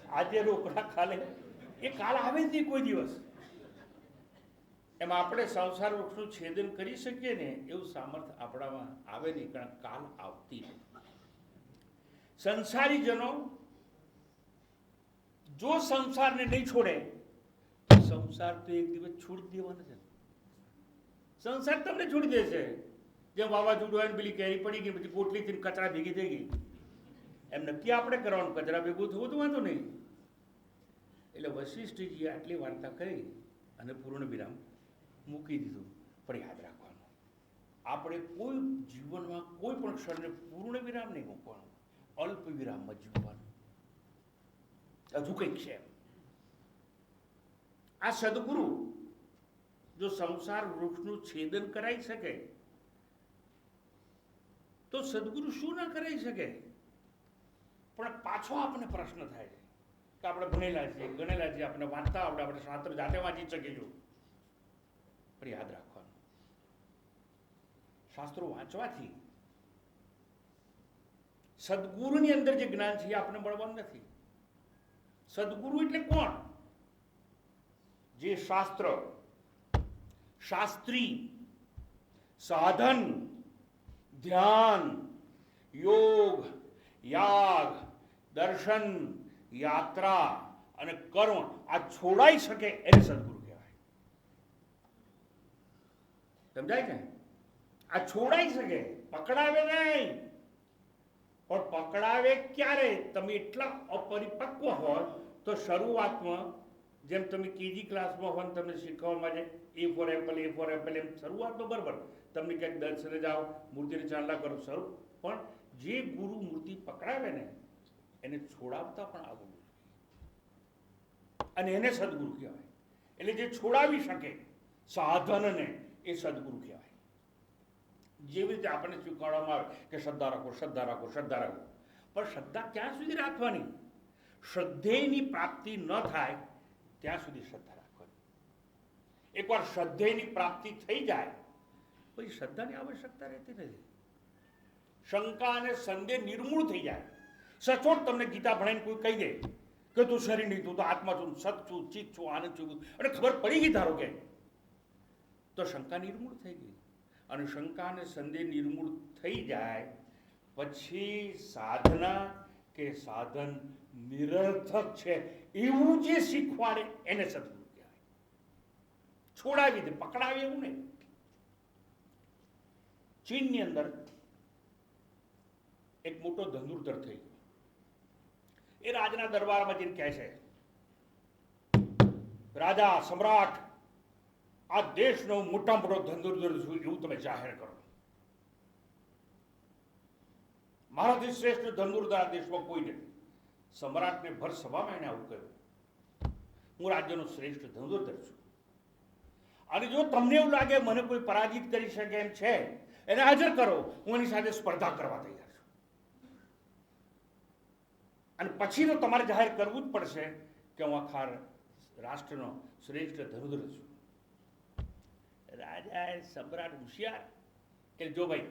આજે રોકડા કાલે, એ કાલ આવે જ નહીં કોઈ દિવસ. એમાં આપણે સંસાર વૃક્ષનું છેદન કરી શકીએ ને એવું સામર્થ્ય આપણામાં આવે નહીં, કારણ કાલ આવતી નથી. સંસારીજનો જો સંસારને નહીં છોડે, સંસાર તો એક દિવસ છોડી દેવાનો છે. સંસાર તમને છોડી દેશે. જેમ વાવાઝોડું હોય ને પેલી કેરી પડી ગઈ, પછી પોટલીથી કચરા ભેગી થઈ ગઈ, એમ નક્કી આપણે કરવાનું, કચરા ભેગું થવું તો વાંધો નહીં. એટલે વશિષ્ઠજીએ આટલી વાર્તા કરી અને પૂર્ણ વિરામ મૂકી દીધું. પણ યાદ રાખવાનું, આપણે કોઈ જીવનમાં કોઈ પણ ક્ષણને પૂર્ણ વિરામ નહીં મૂકવાનું, અલ્પ વિરામમાં જીવવાનું. હજુ કંઈક છે. આ સદગુરુ જો સંસાર વૃક્ષનું છેદન કરાવી શકે તો સદગુરુ શું ના કરાવી શકે? પણ પાછો આપણને પ્રશ્ન થાય છે કે આપણે ભણેલા છીએ, ગણેલા છીએ, આપણે વાંચતા આવડે, આપણે શાસ્ત્ર જાતે વાંચી શકીશું. પણ યાદ રાખવાનું, શાસ્ત્રો વાંચવાથી સદગુરુની અંદર જે જ્ઞાન છે એ આપણે મળવાનું નથી. સદગુરુ એટલે કોણ? જે શાસ્ત્ર, શાસ્ત્રી, સાધન, ધ્યાન, યોગ, યાગ, દર્શન, યાત્રા અને કર્મ આ છોડાઈ શકે એને સદગુરુ કહેવાય. સમજાય છે? આ છોડાઈ શકે, પકડાવે નહીં. પણ પકડાવે ક્યારે? તમે એટલા અપરિપક્વ હોય તો શરૂઆતમાં જેમ તમે કેજી ક્લાસમાં હોય તમને શીખવા માટે એ ફોર એપલ એમ શરૂઆતમાં બરાબર તમને ક્યાંક દર્શને જાઓ, મૂર્તિને ચાંદલા કરો શરૂ, પણ જે ગુરુ મૂર્તિ પકડાવે ને એને છોડાવતા પણ આવડવું જોઈએ, અને એને સદગુરુ કહેવાય. એટલે જે છોડાવી શકે સાધનને એ સદગુરુ કહેવાય. જેવી રીતે આપણને શીખવાડવામાં આવે કે શ્રદ્ધા રાખો, શ્રદ્ધા રાખો, શ્રદ્ધા રાખો, પણ શ્રદ્ધા ક્યાં સુધી રાખવાની? શ્રદ્ધેયની પ્રાપ્તિ ન થાય ત્યાં સુધી શ્રદ્ધા રાખવાની. એકવાર શ્રદ્ધેયની પ્રાપ્તિ થઈ જાય પછી શ્રદ્ધાની આવશ્યકતા રહેતી નથી. શંકા અને સંદેહ નિર્મૂળ થઈ જાય. સચોટ તમને ગીતા ભણાઈને કોઈ કહી દે કે તું શરીર નહીં, તું તો આત્મા છું, સત છું, ચિત્ત છું, આનંદ છું, અને ખબર પડી ગઈ ધારો કે, તો શંકા નિર્મૂળ થઈ ગઈ. અને શંકા અને સંદેહ નિર્મૂળ થઈ જાય પછી સાધના કે સાધન નિરર્થક છે એવું જે શીખવાડે એને સદગુરુ કહેવાય. છોડાવી દે, પકડાવે એવું નહીં. ચીનની અંદર એક મોટો ધનુર્ધર થઈ ગયો. એ રાજના દરબારમાં જઈને કહે છે, રાજા સમ્રાટ, આ દેશનો મોટા મોટો ધનુર્ધર છું એવું તમે જાહેર કરો. મારાથી શ્રેષ્ઠ ધનુર્ધર આ દેશમાં કોઈ નથી. સમ્રાટને ભર સભામાં એને આવું કહ્યું, હું રાજ્યનો શ્રેષ્ઠ ધનુર્ધર છું, અને જો તમને એવું લાગે મને કોઈ પરાજિત કરી શકે એમ છે, એને હાજર કરો, હું એની સાથે સ્પર્ધા કરવા તૈયાર છું. અને પછી તો તમારે જાહેર કરવું જ પડશે કે હું આખા રાષ્ટ્રનો શ્રેષ્ઠ ધનુર્ધર છું. રાજાએ સમ્રાટ હોશિયાર કે જો ભાઈ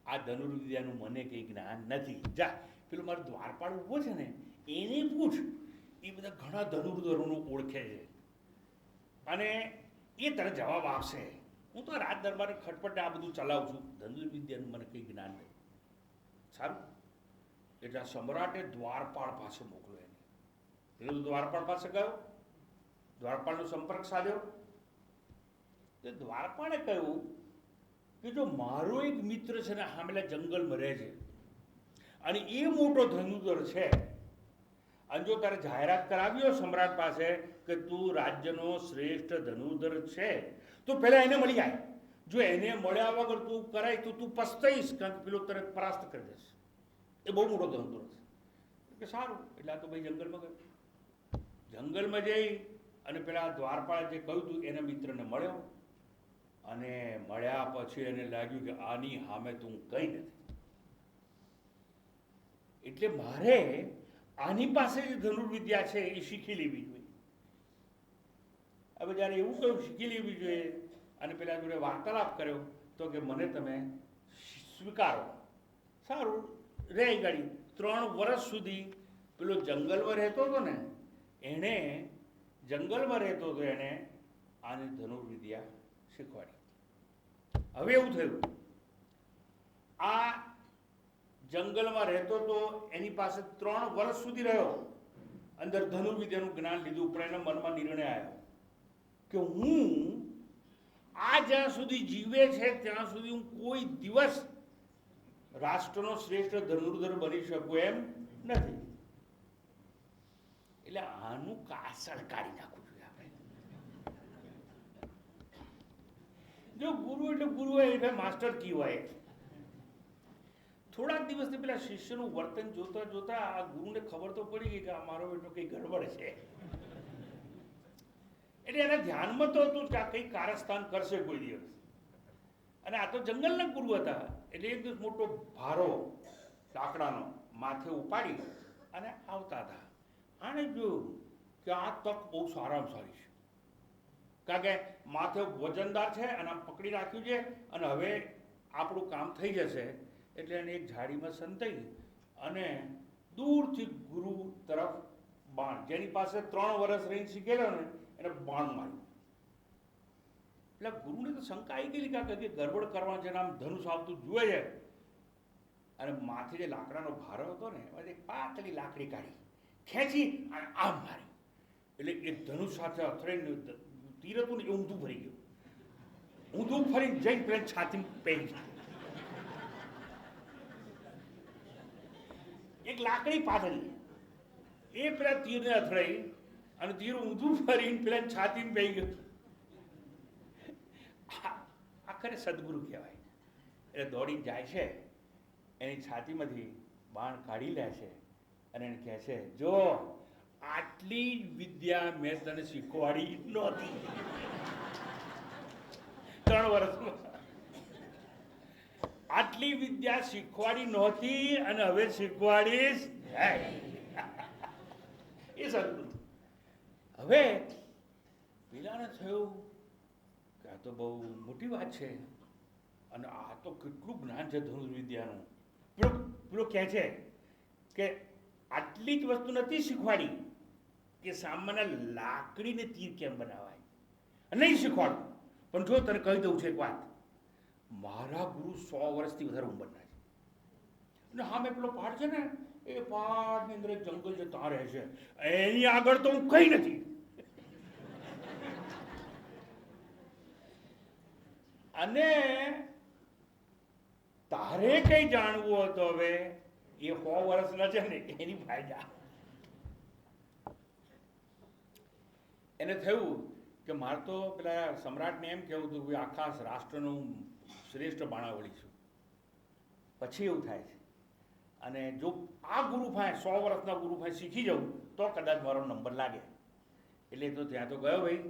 આ ધનુર્વિદ્યાનું મને કંઈ જ્ઞાન નથી, જા પેલો મારો દ્વારપાળ ઊભો છે ને એને પૂછ, એ બધા ઘણા ધનુર્ધરોનું ઓળખે છે અને એ તને જવાબ આપશે. હું તો રાજ દરબારે ખટપટે આ બધું ચલાવું છું, ધનુર્વિદ્યાનું મને કંઈ જ્ઞાન નહીં. સારું, એટલે સમ્રાટે દ્વારપાળ પાસે મોકલ્યો. એને પેલો દ્વારપાળ પાસે ગયો, દ્વારપાળનો સંપર્ક સાધ્યો. તો દ્વારપાળે કહ્યું કે જો મારો એક મિત્ર છે ને હામેલા જંગલમાં રહે છે અને એ મોટો ધનુર્ધર છે, અને જો તારે જાહેરાત કરાવ્યો સમ્રાટ પાસે કે તું રાજ્યનો શ્રેષ્ઠ ધનુર્ધર છે તો પહેલા એને મળી જાય. જો એને મળ્યા વગર તું કરાય તો તું પસ્તાઈશ, કારણ કે પેલો તરત પરાસ્ત કરી દેશે, એ બહુ મોટો ધનુર્ધર છે. કે સારું, એટલે આ તો ભાઈ જંગલમાં ગયો. જંગલમાં જઈ અને પેલા દ્વારપાળે જે કહ્યું હતું એના મિત્રને મળ્યો, અને મળ્યા પછી એને લાગ્યું કે આની સામે તું કંઈ નથી, એટલે મારે આની પાસે જે ધનુર્વિદ્યા છે એ શીખી લેવી જોઈએ. હવે જ્યારે એવું કહ્યું શીખી લેવી જોઈએ અને પેલા જોડે વાર્તાલાપ કર્યો તો કે મને તમે સ્વીકારો. સારું, રહે ગાડી. 3 વર્ષ સુધી પેલો જંગલમાં રહેતો હતો ને, એણે જંગલમાં રહેતો હતો, એણે આની ધનુર્વિદ્યા શીખવાડી. હવે એવું થયું, આ જંગલમાં રહેતો તો એની પાસે 3 વર્ષ સુધી રહ્યો, અંદર ધનુર્વિદ્યાનું જ્ઞાન લીધું, પણ એના મનમાં નિર્ણય આવ્યો કે હું આ જ્યાં સુધી જીવે છે ત્યાં સુધી હું કોઈ દિવસ રાષ્ટ્રનો શ્રેષ્ઠ ધનુર્ધર બની શકું એમ નથી. એટલે આનું કાસળ કાઢી નાખવું જોઈએ આપણે. જો ગુરુ એટલે ગુરુ હોય એટલે માસ્ટર કી હોય. થોડાક દિવસથી પેલા શિષ્યનું વર્તન જોતા જોતા આ ગુરુને ખબર તો પડી ગઈ કે આ મારો બેટો કંઈ ગડબડ છે. એટલે એના ધ્યાનમાં તો હતું કે આ કંઈ કારસ્થાન કરશે કોઈ દિવસ. અને આ તો જંગલના ગુરુ હતા, એટલે એક દિવસ મોટો ભારો લાકડાનો માથે ઉપાડી અને આવતા હતા. આણે જોયું કે આ તક બહુ સારામાં સારી છે, કારણ કે માથે વજનદાર છે અને આમ પકડી રાખ્યું છે, અને હવે આપણું કામ થઈ જશે. એટલે એને એક ઝાડીમાં સંતાઈ અને દૂરથી ગુરુ તરફ બાણ, જેની પાસે 3 વર્ષ રહીને શીખેલો ને એને બાણ માર્યું. એટલે ગુરુને તો શંકા આવી ગયેલી કે ગરબડ કરવા છે, આમ ધનુષ આવતું જુએ છે, અને માથે જે લાકડાનો ભારો હતો ને એમાંથી એક પાતળી લાકડી કાઢી ખેંચી અને આમ મારી. એટલે એ ધનુષ સાથે અથડાઈને તીર હતું ને એ ઊંધું ભરી ગયું. ઊંધું ફરીને જઈને પેલા છાતી પહેરી એક લાકડી પાથરી, એ પેલા તીરને અથડાઈ અને તીર ઊંધું ફરીને પેલા છાતીમાં બેહી ગયું. આખરે સદગુરુ કહેવાય. એટલે દોડીને જાય છે, એની છાતીમાંથી બાણ કાઢી લે છે અને એને કહે છે, જો આટલી જ વિદ્યા મેં તને શીખવાડી નહોતી 3 વર્ષમાં. આટલી વિદ્યા શીખવાડી નહોતી અને હવે શીખવાડીશ. એ સદગુરુ. હવે પેલાને થયું કે આ તો બહુ મોટી વાત છે અને આ તો કેટલું જ્ઞાન છે ધનુર્વિદ્યાનું. પેલો કહે છે કે આટલી જ વસ્તુ નથી શીખવાડી કે સામાન્ય લાકડીને તીર કેમ બનાવાય, નહીં શીખવાડું. પણ જો તને કહી દઉં છે એક વાત, મારા ગુરુ 100 વર્ષથી વધારે ઉંમરના છે અને હા મેં પેલો પહાડ છે ને, એ પહાડની અંદર એક જંગલ છે, ત્યાં રહે છે, એની આગળ તો હું કઈ નથી. અને તારે કઈ જાણવું હતું હવે, એ 100 વર્ષના છે ને એની ફાયદા. એને થયું કે મારે તો પેલા સમ્રાટને એમ કહેવું હતું કે આખા રાષ્ટ્રનું શ્રેષ્ઠ બાણાવળી છું. પછી એવું થાય છે અને જો આ ગુરુ પાસે 100 વર્ષના ગુરુ પાસે શીખી જાઉં તો કદાચ મારો નંબર લાગે. એટલે તો ત્યાં તો ગયો ભાઈ.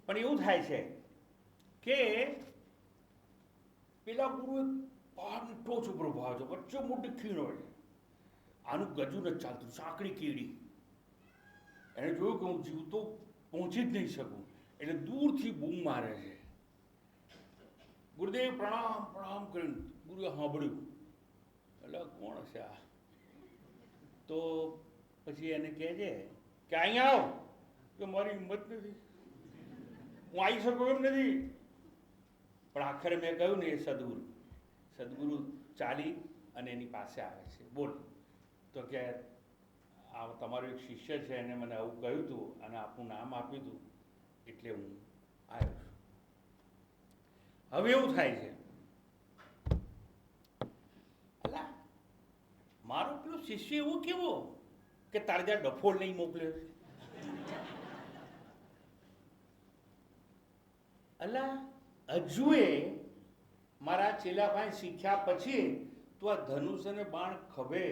પણ એવું થાય છે કે પેલા ગુરુ પહાડની ટોચ ઉપર ઉભા છે, વચ્ચે મોટી ખીણ હોય છે, આનું ગજુ નથી ચાલતું, સાંકડી કીડી. એને જોયું કે હું જીવતો પહોંચી જ નહીં શકું, એટલે દૂરથી બૂમ મારે છે. ગુરુદેવ પ્રણામ પ્રણામ કરીને ગુરુએ સાંભળ્યું, એટલે કોણ હશે આ? તો પછી એને કહે છે કે અહીંયા આવ, કે મારી હિંમત નથી, હું આવી શકું એમ નથી. પણ આખરે મેં કહ્યું ને, એ સદગુરુ ચાલી અને એની પાસે આવે છે. બોલ. તો કે આ તમારો એક શિષ્ય છે, એને મને આવું કહ્યું હતું અને આપનું નામ આપ્યું હતું, એટલે હું આવ્યો છું. હવે એવું થાય છે, અલા મારો પેલો શિષ્ય એવો કેવો કે તારે જ્યાં ડફોળ નહીં મોકલ્યો છે? અલા હજુએ મારા ચેલા પાસે શીખ્યા પછી તું આ ધનુષ અને બાણ ખભે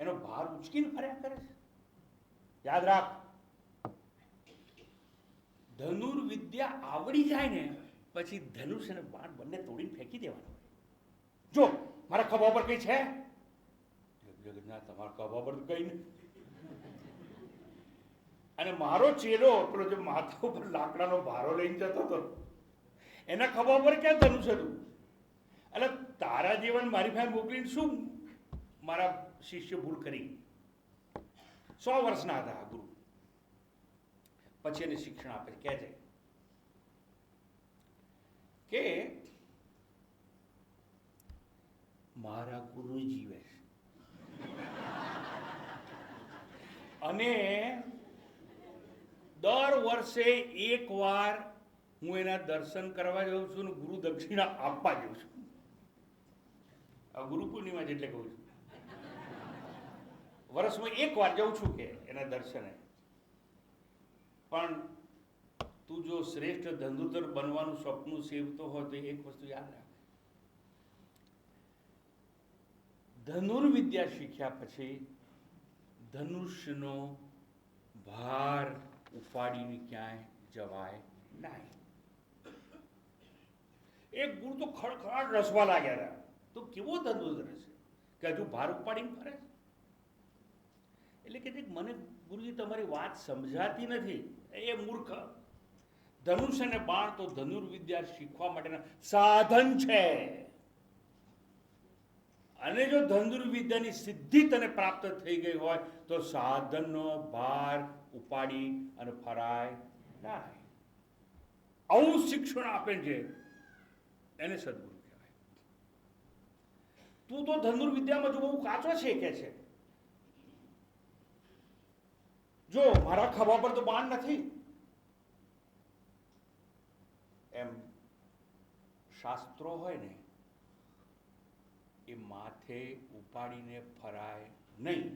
એનો ભાર ઉચકીને ફર્યા કરે છે. યાદ રાખ, ધનુર્વિદ્યા આવડી જાય ને પછી ધનુષ અને બાણ બંને તોડીને ફેંકી દેવાના હોય. જો મારા ખભા પર કઈ છે? જગન્નાથ, તમારા ખભા પર કઈ નહીં. અને મારો ચેલો પેલો જે માથા ઉપર લાકડાનો ભારો લઈને જતો હતો, એના ખભા પર ક્યાં ધનુષ હતું? એટલે તારા જીવન મારી પાસે મોકલીને શું મારા શિષ્ય ભૂલ કરી? 100 વર્ષના હતા આ ગુરુ. પછી એને શિક્ષણ આપે છે, કહે છે કે મારા ગુરુ જીવે છે અને દર વર્ષે એક વાર હું એના દર્શન કરવા જાઉં છું અને ગુરુ દક્ષિણા આપવા જાઉં છું. આ ગુરુ પૂર્ણિમા જેટલે કહું છું, વર્ષમાં એક વાર જાઉં છું કે એના દર્શને. પણ તું જો શ્રેષ્ઠ ધનુર્ધર બનવાનું સ્વપ્ન સેવતો હોય તો એક વસ્તુ યાદ રાખ, ધનુર્વિદ્યા શીખ્યા પછી ધનુષ્યનો ભાર ઉપાડીને ક્યાંય જવાય નહીં. એક ગુરુ તો ખડખડાટ રસવા લાગ્યા હતા, તો કેવો ધનુર્ધર હશે કે હજુ ભાર ઉપાડીને ફરે છે? એટલે કે મને ગુરુજી તમારી વાત સમજાતી નથી, એ મૂર્ખ. ધનુષ અને બાણ તો ધનુર્વિદ્યા શીખવા માટેના સાધન છે. અને જો ધનુર્વિદ્યાની સિદ્ધિ તને પ્રાપ્ત થઈ ગઈ હોય તો સાધનનો ભાર ઉપાડી અને ફરાય નહીં. આવું શિક્ષણ આપે છે, એને સદગુરુ કહેવાય. તું તો ધનુર્વિદ્યામાં જો બહુ કાચો છે કે છે, જો મારા ખભા પર તો બાણ નથી એમ શાસ્ત્રો હોય ને એ માથે ઉપાડીને ફરાય નહીં.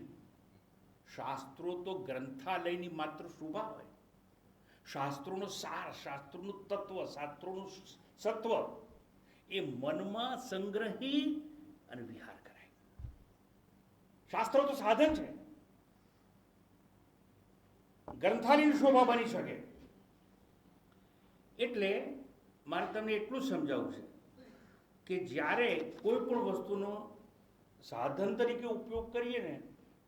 શાસ્ત્રો તો ગ્રંથાલયની માત્ર શોભા હોય. શાસ્ત્રોનો સાર, શાસ્ત્રોનું તત્વ, શાસ્ત્રોનું સત્વ એ મનમાં સંગ્રહી અને વિહાર કરાય. શાસ્ત્રો તો સાધન છે, ગ્રંથાલયની શોભા બની શકે. એટલે મારે તમને એટલું જ સમજાવવું છે કે જ્યારે કોઈ પણ વસ્તુનો સાધન તરીકે ઉપયોગ કરીએ ને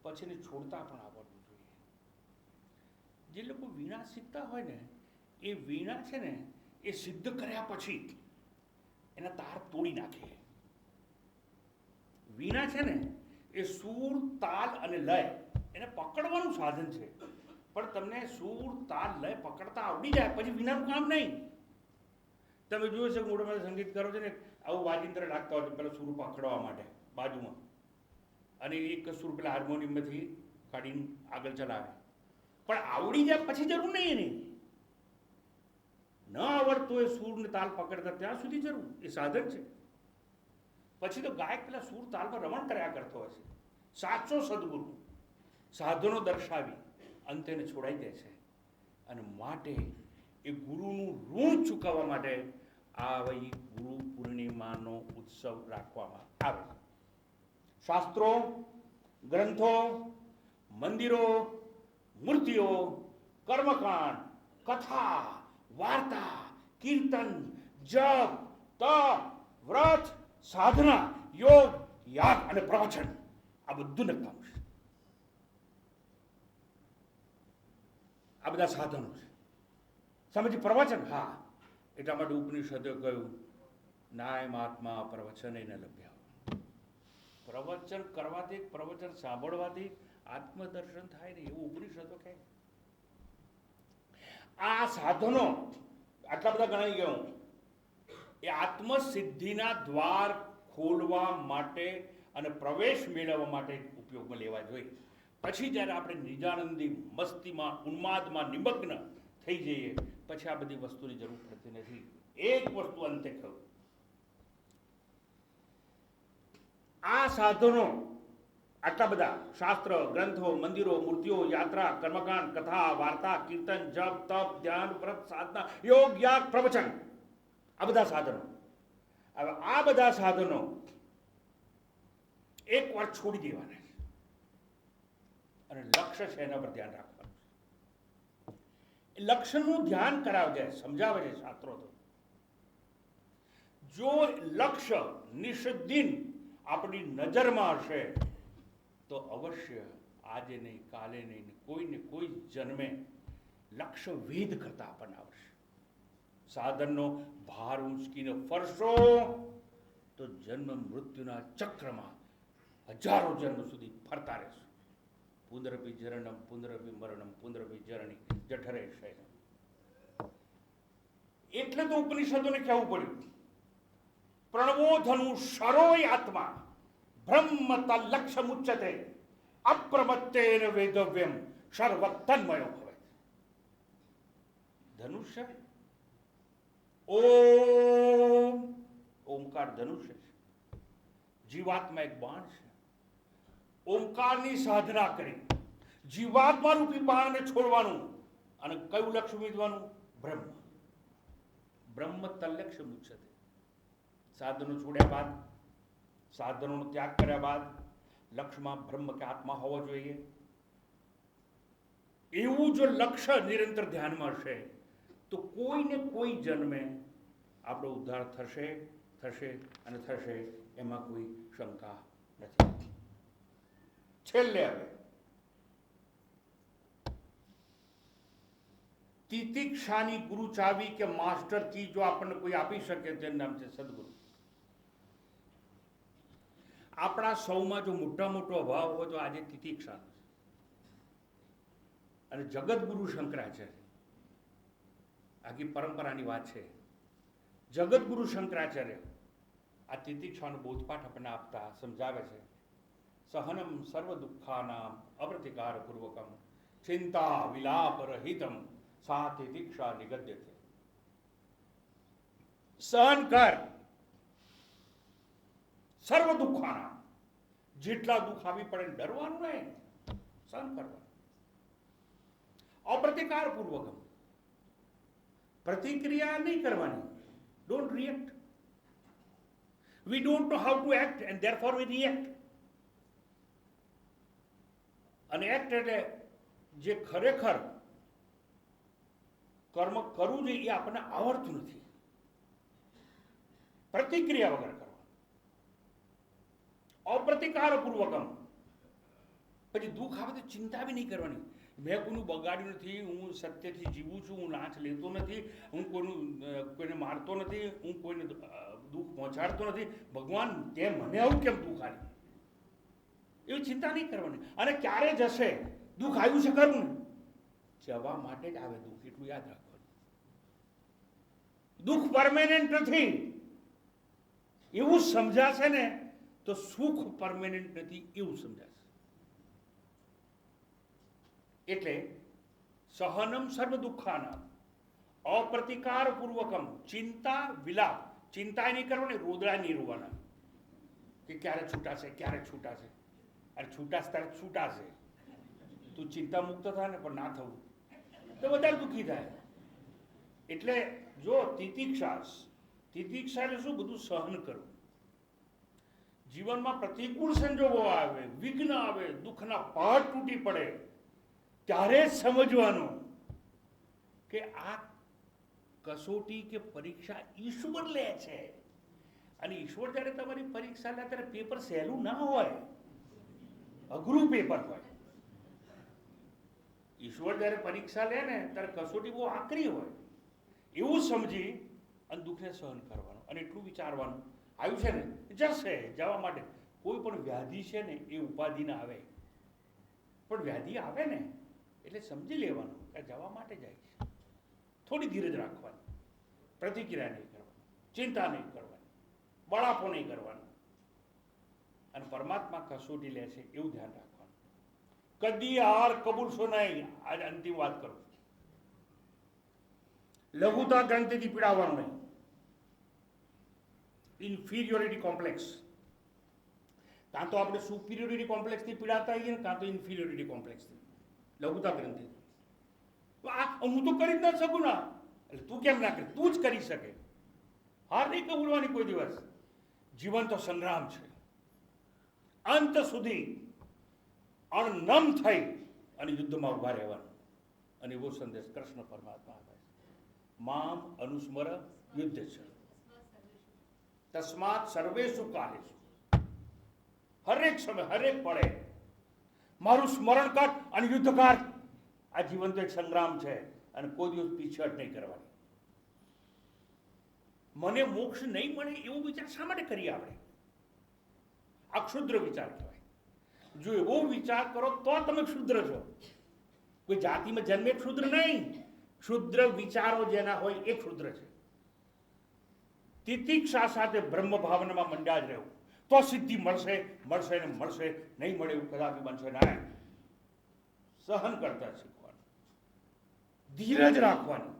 પછી એને છોડતા પણ આવડવું જોઈએ. જે લોકો વીણા શીખતા હોય ને એ વીણા છે ને એ સિદ્ધ કર્યા પછી એના તાર તોડી નાખે. વીણા છે ને એ સૂર, તાલ અને લય એને પકડવાનું સાધન છે, પણ તમને સૂર, તાલ, લય પકડતા આવડી જાય પછી વીણાનું કામ નહીં. તમે જોયું છે મોટા મોટા સંગીત કરો છો ને આવું વાજિંત્ર રાખતા હોય પેલા સૂર પકડવા માટે બાજુમાં, અને એક સૂર પેલા હાર્મોનિયમમાંથી કાઢીને આગળ ચલાવે, પણ આવડી જાય પછી જરૂર નહીં એની. ન આવડતો એ સૂર ને તાલ પકડતા ત્યાં સુધી જરૂર, એ સાધન છે. પછી તો ગાયક પેલા સૂર તાલ પર રમણ કર્યા કરતો હોય છે. સાચો સદગુરુ સાધનો દર્શાવી અંતે એને છોડાઈ દે છે, અને માટે એ ગુરુનું ઋણ ચૂકવવા માટે આવી ગુરુ પૂર્ણિમાનો ઉત્સવ રાખવામાં આવે. શાસ્ત્રો, ગ્રંથો, મંદિરો, મૂર્તિઓ, કર્મકાંડ, કથા, વાર્તા, કીર્તન, જપ, તપ, વ્રત, સાધના, યોગ, યાગ અને પ્રવચન આ બધું નકામું છે. આ બધા સાધનો છે. સમજી પ્રવચન, હા, એટલા માટે ઉપનિષદે કહ્યું નાયમાત્મા પ્રવચન ન લભ્યા. પ્રવચન કરવાથી, પ્રવચન સાંભળવાથી આત્મદર્શન થાય ને એવું ઉપનિષદો કહે. આ સાધનો આટલા બધા ગણાઈ ગયું એ આત્મસિદ્ધિના દ્વાર ખોલવા માટે અને પ્રવેશ મેળવવા માટે ઉપયોગમાં લેવા જોઈએ. પછી જ્યારે આપણે નિજાનંદી મસ્તીમાં, ઉન્માદમાં નિમગ્ન થઈ જઈએ પછી આ બધી વસ્તુની જરૂર પડતી નથી. એક વસ્તુ અંતે કહું, આ સાધનો આટલા બધા શાસ્ત્ર, ગ્રંથો, મંદિરો, મૂર્તિઓ, યાત્રા, કર્મકાંડ, કથા, વાર્તા, કીર્તન, જપ, તપ, ધ્યાન, વ્રત, સાધના, યોગ, યાગ, પ્રવચન, આ બધા સાધનો. હવે આ બધા સાધનો એક વાર છોડી દેવાના છે અને લક્ષ્ય છે એના પર ધ્યાન રાખવાનું છે. લક્ષ્યનું ધ્યાન કરાવે છે, સમજાવે છે શાસ્ત્રો. તો જો લક્ષ્ય નિષદિન આપણી નજરમાં હશે તો અવશ્ય આજે નહીં, કાલે નહીં, કોઈને કોઈ જન્મે લક્ષ્ય વેદ કરતા આપણને આવશે. સાધનનો ભાર ઉંચકીને ફરશો તો જન્મ મૃત્યુના ચક્રમાં હજારો જન્મ સુધી ફરતા રહેશો. પુનરપી જરણમ પુનરપી મરણમ પુનરપી જરણી જઠરે શયનમ. એટલે તો ઉપનિષદોને કહેવું પડ્યું પ્રણવોધનું શરોય આત્મા બ્રહ્મતા લક્ષ્ય મુચ્યતે અપ્રમત્તેન વેદવ્યમ સર્વતન્મયો ભવે. ધનુષ્ય ઓમ, ઓમકાર ધનુષ્ય છે. જીવાત્મા એક બાણ છે. ઓમકારની સાધના કરી જીવાત્મા રૂપી બાણને છોડવાનું અને કયું લક્ષ્ય મેળવવાનું? બ્રહ્મ. બ્રહ્મ તલક્ષ્ય મુચ્યતે. સાધનો છોડ્યા બાદ, સાધનોનો ત્યાગ કર્યા બાદ લક્ષ્યમાં બ્રહ્મ કે આત્મા હોવો જોઈએ. એવું જો લક્ષ્ય નિરંતર ધ્યાનમાં હશે તો કોઈને કોઈ જન્મે આપણો ઉદ્ધાર થશે, થશે અને થશે, એમાં કોઈ શંકા નથી. છેલ્લે હવે તિતિક્ષાની ગુરુ ચાવી કે માસ્ટર કી જો આપણને કોઈ આપી શકે તેનું નામ છે સદગુરુ. આપણા સૌમાં જો મોટા મોટો અભાવ હોય તો આજે તિતિક્ષાનો છે. અને જગતગુરુ શંકરાચાર્ય, આખી પરંપરાની વાત છે. જગતગુરુ શંકરાચાર્ય આ તિતિક્ષાનો બોધપાઠ આપણને આપતા સમજાવે છે. સહનમ સર્વ દુઃખાનામ અપ્રતિકાર પૂર્વકમ ચિંતા વિલાપ રહિતમ સા તિતિક્ષા નિગદ્યતે. સહન કર સર્વ દુઃખાના, જેટલા દુઃખ આવી પડે ડરવાનું નહીં, સહન કરવાનું. અપ્રતિકાર પૂર્વકમ, પ્રતિક્રિયા નહીં કરવાની. Don't react. We don't know how to act and therefore we react. અને એક્ટ એટલે જે ખરેખર કર્મ કરવું જોઈએ એ આપણને આવડતું નથી. પ્રતિક્રિયા વગર કરવાનું. અપ્રતિકાર પૂર્વકમ, પછી દુઃખ આવે તો ચિંતા બી નહીં કરવાની. મેં કોઈનું બગાડ્યું નથી, હું સત્યથી જીવું છું, હું લાંચ લેતો નથી, હું કોઈને મારતો નથી, હું કોઈને દુઃખ પહોંચાડતો નથી. ભગવાન તે મને આવું કેમ દુઃખ આવ્યું, એવી ચિંતા નહીં કરવાની. અને ક્યારે જશે, દુઃખ આવ્યું છે કરવું ને, જવા માટે જ આવે દુઃખ, એટલું યાદ રાખવાનું. દુઃખ પરમેનન્ટ નથી એવું સમજાશે ને તો સુખ પરમેનન્ટ નથી એવું સમજાશે. એટલે સહનમ સર્વ દુઃખાના, અપ્રતિકાર પૂર્વકમ, ચિંતા વિલાપ, ચિંતા નહીં કરવાની, રોદડા નહીં રોવાના કે ક્યારે છૂટાશે, ક્યારે છૂટાશે. અરે છૂટાશે ત્યારે છૂટાશે, તું ચિંતા મુક્ત થાય ને, પણ ના થવું તો વધારે દુઃખી થાય. એટલે જો તિતિક્ષા એટલે શું, બધું સહન કરવું. જીવનમાં પ્રતિકૂળ સંજોગો આવે, વિઘ્ન આવે, દુઃખના પહાડ તૂટી પડે, ત્યારે જ સમજવાનું કે આ કસોટી કે પરીક્ષા ઈશ્વર લે છે. અને ઈશ્વર જ્યારે તમારી પરીક્ષા લે ત્યારે પેપર સહેલું ના હોય, અઘરું પેપર હોય. ઈશ્વર જ્યારે પરીક્ષા લે ને ત્યારે કસોટી બહુ આકરી હોય. એવું સમજી અને દુઃખને સહન કરવાનું. અને એટલું વિચારવાનું, આવ્યું છે ને જશે, જવા માટે. કોઈ પણ વ્યાધિ છે ને એ ઉપાધિ ના આવે, પણ વ્યાધિ આવે ને એટલે સમજી લેવાનું કે જવા માટે જાય છે. થોડી ધીરજ રાખવાની, પ્રતિક્રિયા નહીં કરવાની, ચિંતા નહીં કરવાની, બળાપો નહીં કરવાનો. અને પરમાત્મા કસોટી લે છે એવું ધ્યાન રાખવાનું. કદી હાર કબૂલશો નહીં. આજે અંતિમ વાત કરું, લઘુતા ગ્રંથિથી પીડાવાનું નહીં. ઇન્ફિરિયોરિટી કોમ્પ્લેક્સ, કાં તો આપણે સુપિરિયોરિટી કોમ્પ્લેક્સથી પીડાતા હોઈએ ને, કાં તો ઇન્ફિરિયોરિટી કોમ્પ્લેક્સથી, લઘુતા ગ્રંથિ. હું તો કરી જ ના શકું ના, એટલે તું કેમ ના કરે, તું જ કરી શકે. હાર નહીં કબૂલવાની કોઈ દિવસ. જીવન તો સંગ્રામ છે, અંત સુધી અણનમ થઈ અને યુદ્ધમાં ઉભા રહેવાનું. અને એવો સંદેશ કૃષ્ણ પરમાત્મા આપે છે, મામ અનુસ્મર યુદ્ધ છે તસ્માત સર્વેષુ કાલેષુ. હરેક સમય, હરેક પળે મારું સ્મરણ કર અને યુદ્ધ કર. આ જીવન તો એક સંગ્રામ છે અને કોઈ દિવસ પીછળ નહીં કરવાની. મને મોક્ષ નહીં મળે એવું વિચાર શા માટે કરીએ આપણે? આ ક્ષુદ્ર વિચાર કહેવાય. જો એવો વિચાર કરો તો તમે ક્ષુદ્ર છો. કોઈ જાતિમાં જન્મે ક્ષુદ્ર નહીં, ક્ષુદ્ર વિચારો જેના હોય એ ક્ષુદ્ર છે. તિતિક્ષા સાથે બ્રહ્મ ભાવનામાં મંડ્યા જ રહેવું તો સિદ્ધિ મળશે, મળશે ને મળશે. નહીં મળે એવું કદાપી બનશે ના. સહન કરતા શીખવાનું, ધીરજ રાખવાની.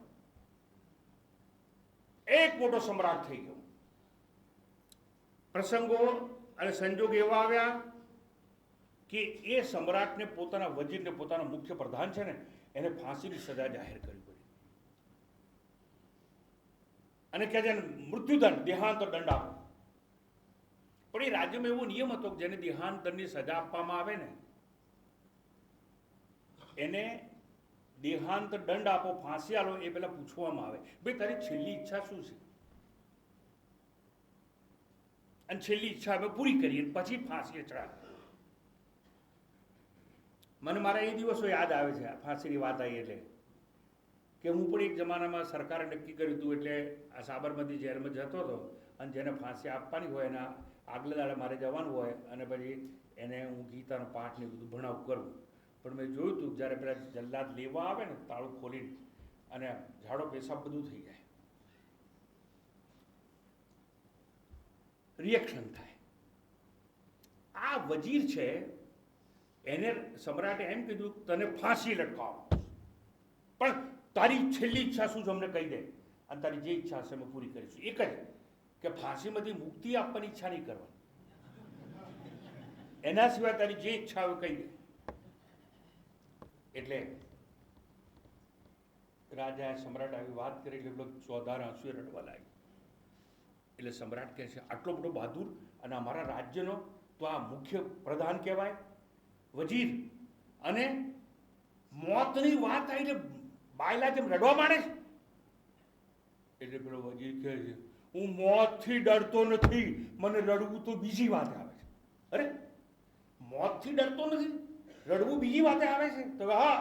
એક મોટો સમ્રાટ થઈ ગયો, પ્રસંગો અને સંજોગ એવા આવ્યા કે એ સમ્રાટને પોતાના વજીરને, પોતાના મુખ્ય પ્રધાન છે ને, એને ફાંસીની સજા જાહેર કરવી પડી. અને કહે છે મૃત્યુદંડ, દેહાંત દંડ આપો. પણ એ રાજ્યમાં એવો નિયમ હતો કે જેને દેહાંત દંડની સજા આપવામાં આવે ને એને દેહાંત દંડ આપો, ફાંસી આલો, એ પેલા પૂછવામાં આવે, ભાઈ તારી છેલ્લી ઈચ્છા શું છે? અને છેલ્લી ઈચ્છા અમે પૂરી કરીએ પછી ફાંસી ચડાવે. મને મારા એ દિવસો યાદ આવે છે, ફાંસીની વાત આવી એટલે કે હું પણ એક જમાનામાં સરકારે નક્કી કર્યું હતું, એટલે આ સાબરમતી જેલમાં જતો હતો અને જેને ફાંસી આપવાની હોય એના આગલા દાડે મારે જવાનું હોય અને પછી એને હું ગીતાનો પાઠ ને બધું ભણાવું કરું. પણ મેં જોયું હતું જ્યારે પેલા જલ્લાદ લેવા આવે ને તાળું ખોલીને અને ઝાડો પેશાબ બધું થઈ જાય, રિએક્શન થાય. આ વજીર છે એને સમ્રાટે એમ કીધું તને ફાંસી લટકાવો, પણ તારી છેલ્લી ઈચ્છા શું છે અમને કહી દે અને તારી જે ઈચ્છા હશે અમે પૂરી કરીશું. એક જ કે ફાંસીમાંથી મુક્તિ આપવાની ઈચ્છા નહીં કરવાની. એના સિવાય તારી જે ઈચ્છા હોય કહી દે. એટલે રાજાએ સમ્રાટ આવી વાત કરી એટલે ચોધાર આંસુએ રડવા લાગ્યો. એટલે સમ્રાટ કહે છે, આટલો બધો બહાદુર અને અમારા રાજ્યનો તો આ મુખ્ય પ્રધાન કહેવાય, વજીર, અને મોતની વાત આવી એટલે બાયલા જેમ રડવા માંડે છે. એટલે પેલો વજીર કહે છે, હું મોતથી ડરતો નથી, મને રડવું તો બીજી વાતે આવે છે. અરે, મોતથી ડરતો નથી, રડવું બીજી વાતે આવે છે? તો હા,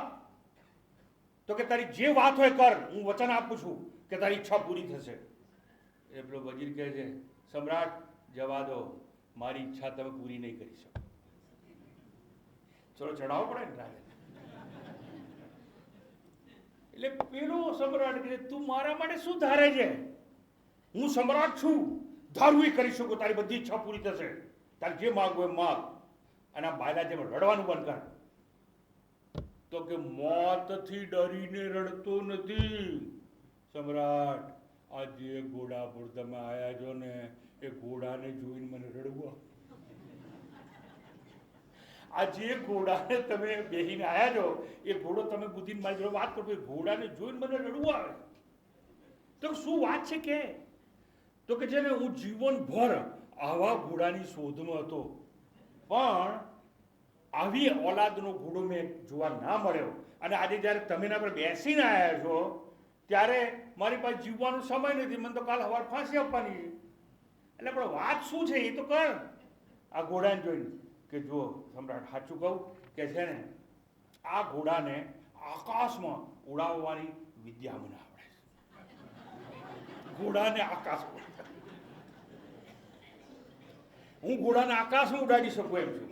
તો કે તારી જે વાત હોય કર, હું વચન આપું છું કે તારી ઈચ્છા પૂરી થશે. એ પેલો વજીર કહે છે, સમ્રાટ જવા દો, મારી ઈચ્છા તમે પૂરી નહીં કરી શકો. ચલો ચડાવવો પડે ને રાજા. એટલે પેલો સમ્રાટ કહે, તું મારા માટે શું ધારે છે? હું સમ્રાટ છું, ધારું એ કરી શકું, તારી બધી ઈચ્છા પૂરી થશે, તારે જે માગવું એ માગ, અને આ બાયલા જેમ રડવાનું બંધ કર. તો કે મોતથી ડરીને રડતો નથી સમ્રાટ, આ જે ઘોડા પર તમે આવ્યા છો ને, એ ઘોડાને જોઈને મને રડવું. આ જે ઘોડાને તમે બેહીને આવ્યા છો, એ ઘોડો તમે બુદ્ધિને મારી જોડે વાત કરો, એ ઘોડાને જોઈને મને રડવું આવે. તો શું વાત છે કે? તો કે છે ને, હું જીવનભર આવા ઘોડાની શોધમાં હતો, પણ આવી ઓલાદનો ઘોડો મેં જોવા ના મળ્યો. અને આજે જ્યારે તમે એના પર બેસીને આવ્યા છો, ત્યારે મારી પાસે જીવવાનો સમય નથી, મને તો કાલ સવાર ફાંસી આપવાની છે. એટલે પણ વાત શું છે એ તો કર. આ ઘોડાને જોઈને કે જો સમ્રાટ, સાચું કહું કે છે ને, આ ઘોડાને આકાશમાં ઉડાવવાની વિદ્યા મને આવડે છે. ઘોડાને આકાશમાં, હું ઘોડાને આકાશમાં ઉડાડી શકું એમ છું.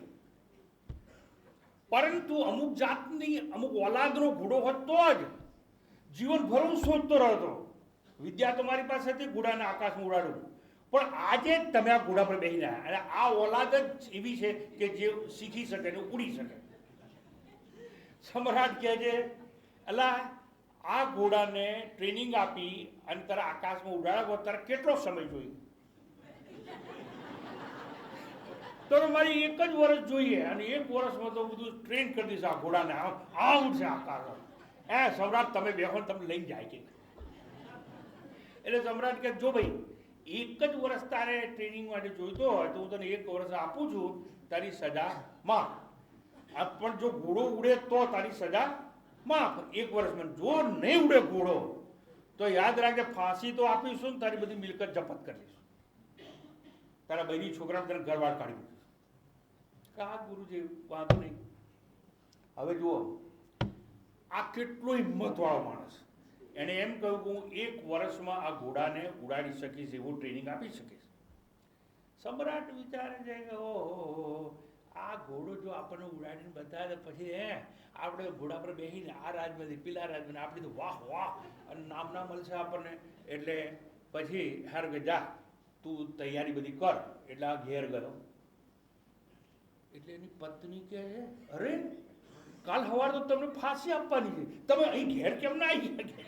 પરંતુ અમુક જાતની, અમુક ઓલાદનો ઘોડો હોત તો જ જીવનભર હું શોધતો રહેતો. વિદ્યા તો મારી પાસે હતી, ઘોડાને આકાશમાં ઉડાડું. પણ આજે તમે આ ઘોડા પર બેસીને આવ્યા, અને આ ઓલાદ જ એવી છે કે જે શીખી શકે ને ઉડી શકે. સમ્રાટ કહે છે, અલા, આ ઘોડાને ટ્રેનિંગ આપી અને તારા આકાશમાં ઉડાડવો, તારે કેટલો સમય જોઈએ? તો મારી એક જ વર્ષ જોઈએ, અને એક વર્ષમાં તો બધું ટ્રેન કરી દઈશ આ ઘોડાને. આ ઉઠશે આકાશ. સમ્રાટ તમે બેહો, તમને લઈને જાય કે. એટલે સમ્રાટ કહે, જો ભાઈ, એક જ વર્ષ તારે ટ્રેનિંગ માટે જોઈતો હોય તો હું તને એક વર્ષ આપું છું, તારી સજા માફ. પણ જો ઘોડો ઉડે તો તારી સજા માફ એક વર્ષમાં. જો નહીં ઉડે ઘોડો તો યાદ રાખજે, ફાંસી તો આપીશું ને તારી બધી મિલકત જપ્ત કરી દઈશું, તારા બહેની છોકરાને તને ઘરવાળ કાઢી દીધું. કા ગુરુજી, વાંધો નહીં. હવે જુઓ, આ કેટલો હિંમતવાળો માણસ. એણે એમ કહ્યું કે હું એક વર્ષમાં આ ઘોડાને ઉડાડી શકીશ, એવું ટ્રેનિંગ આપી શકીશ. સમ્રાટ વિચારે છે કે ઓહો, આ ઘોડો જો આપણને ઉડાડીને બતાવે પછી આપણે ઘોડા પર બેસીને આ રાજમાંથી પેલા રાજમાંથી આપણી તો વાહ વાહ અને નામના મળશે આપણને. એટલે પછી હાર કે જા, તું તૈયારી બધી કર. એટલે આ ઘેર ગયો. એટલે એની પત્ની કહે છે, અરે કાલ સવારે તો તમને ફાંસી આપવાની છે, તમે અહીં ઘેર કેમ ના આવી ગયા?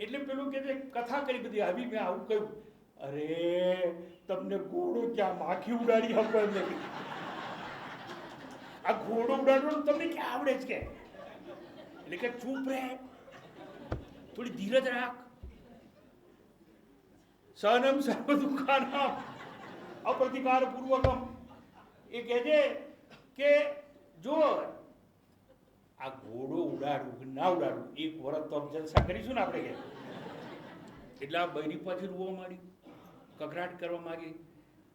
એટલે પેલું કે કથા કરી બધી, આવી મેં આવું કહ્યું, અરે તમને ઘોડો ક્યાં માખી ઉડાડી આપે નથી, આ ઘોડો ઉડાડવાનું તમને ક્યાં આવડે છે કે? એટલે કે ચૂપ રહે, થોડી ધીરજ રાખ. સહનમ સર્વ દુઃખાનામ અપ્રતિકાર પૂર્વકમ. એ કહે છે કે જો આ ઘોડો ઉડાડવું કે ના ઉડાડવું, એક વર્ષ તો જલસા કરીશું ને આપણે કે. એટલે આ બૈરી પાછી રોવા માંડી, કકરાટ કરવા માંગી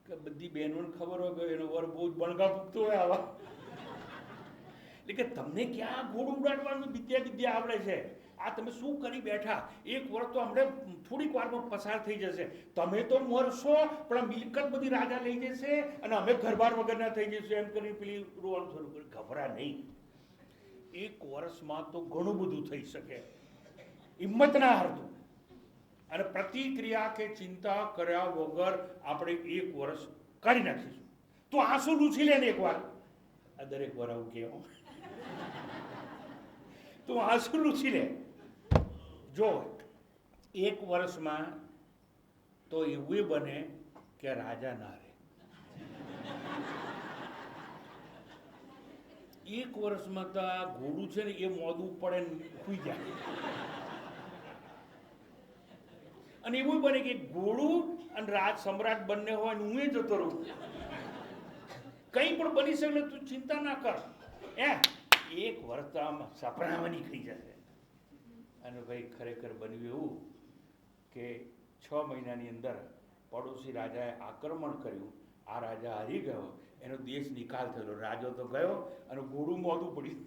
કે બધી બહેનોને ખબર હોય કે એનો વર બહુ જ બણગા ફૂંકતો હોય આવા. એટલે કે તમને ક્યાં ઘોડું ઉડાડવાનું વિદ્યા આવડે છે? આ તમે શું કરી બેઠા? એક વર્ષ તો હમણાં થોડીક વારમાં પસાર થઈ જશે, તમે તો મરશો પણ મિલકત બધી રાજા લઈ જશે અને અમે ઘરબાર વગરના થઈ જઈશું. એમ કરી પેલી રોવાનું શરૂ કર્યું. ગભરા નહીં, એક વર્ષમાં તો ઘણું બધું થઈ શકે, હિંમત ના હારતું. અને પ્રતિક્રિયા કે ચિંતા કર્યા વગર આપણે એક વર્ષ કાઢી નાખીશું. તો આંસુ લૂછી લે ને એકવાર. આ દરેક વાર આવું કહેવું, તું આંસુ લૂછી લે. જો એક વર્ષમાં તો એવું બને કે રાજા ના રહે. 1 વર્ષમાં તો આ ઘોડું છે ને એ મોદું પડે ને સૂઈ જાય. અને એવું બને કે ઘોડું અને રાજ સમ્રાટ બંને હોય ને હું એ જતો રહું. કંઈ પણ બની શકે, તું ચિંતા ના કર. 1 વર્ષ તો આમ સપનામાં નીકળી જશે. અને ભાઈ ખરેખર બન્યું એવું કે 6 મહિનાની અંદર પડોશી રાજાએ આક્રમણ કર્યું. આ રાજા હારી ગયો, એનો દેશ નિકાલ થયેલો. રાજો તો ગયો અને ઘોડું મોઢું પડ્યું.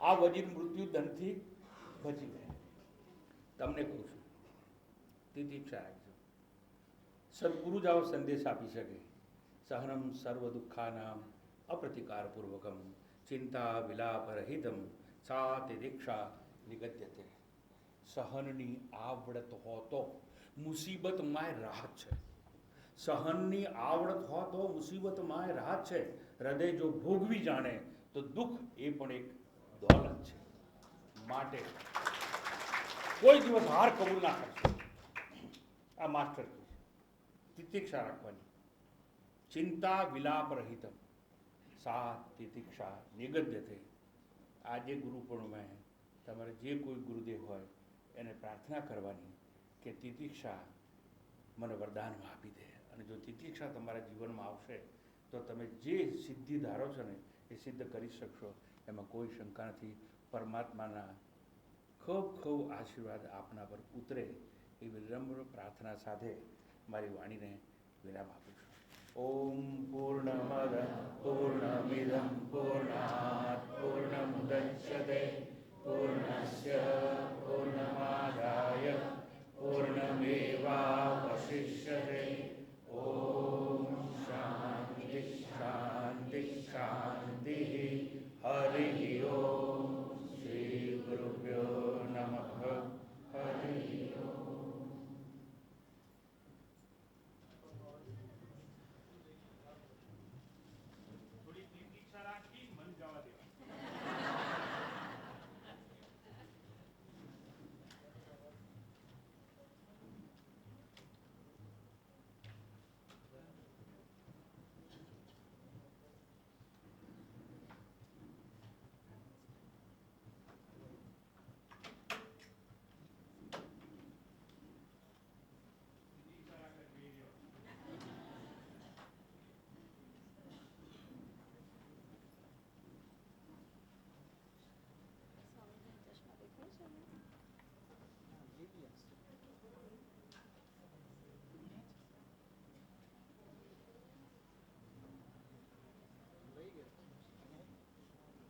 આ વજીર મૃત્યુ દંડથી બચી ગયા. તમને કહું છું, તિતિક્ષા રાખજો. સદગુરુ જ આવો સંદેશ આપી શકે. સહનમ સર્વ દુઃખાનામ અપ્રતિકારપૂર્વકમ ચિંતા વિલાપ રહિતમ સા તિતિક્ષા નિગદ્યતે. સહનની આવડત હો તો મુસીબતમાં રાહત છે. સહનની આવડત હો તો મુસીબતમાં રાહત છે. હૃદય જો ભોગવી જાણે તો દુઃખ એ પણ એક દોલત છે. માટે કોઈ દિવસ હાર કબૂલ ના કરશો. આ માસ્ટર તિતિક્ષા રાખવાની. ચિંતા વિલાપ રહિતમ સા તિતિક્ષા નિગદ્યતે. આજે ગુરુ પૂર્ણિમાએ તમારે જે કોઈ ગુરુદેવ હોય એને પ્રાર્થના કરવાની કે તિતિક્ષા મને વરદાનમાં આપી દે. અને જો તિતિક્ષા તમારા જીવનમાં આવશે તો તમે જે સિદ્ધિ ધારો છો ને એ સિદ્ધ કરી શકશો. એમાં કોઈ શંકા નથી. પરમાત્માના ખૂબ ખૂબ આશીર્વાદ આપના પર ઉતરે એ વિનમ્ર પ્રાર્થના સાથે મારી વાણીને વિરામ આપું છું. ઓમ પૂર્ણમદ પૂર્ણમિદં પૂર્ણાત પૂર્ણમુદચ્યતે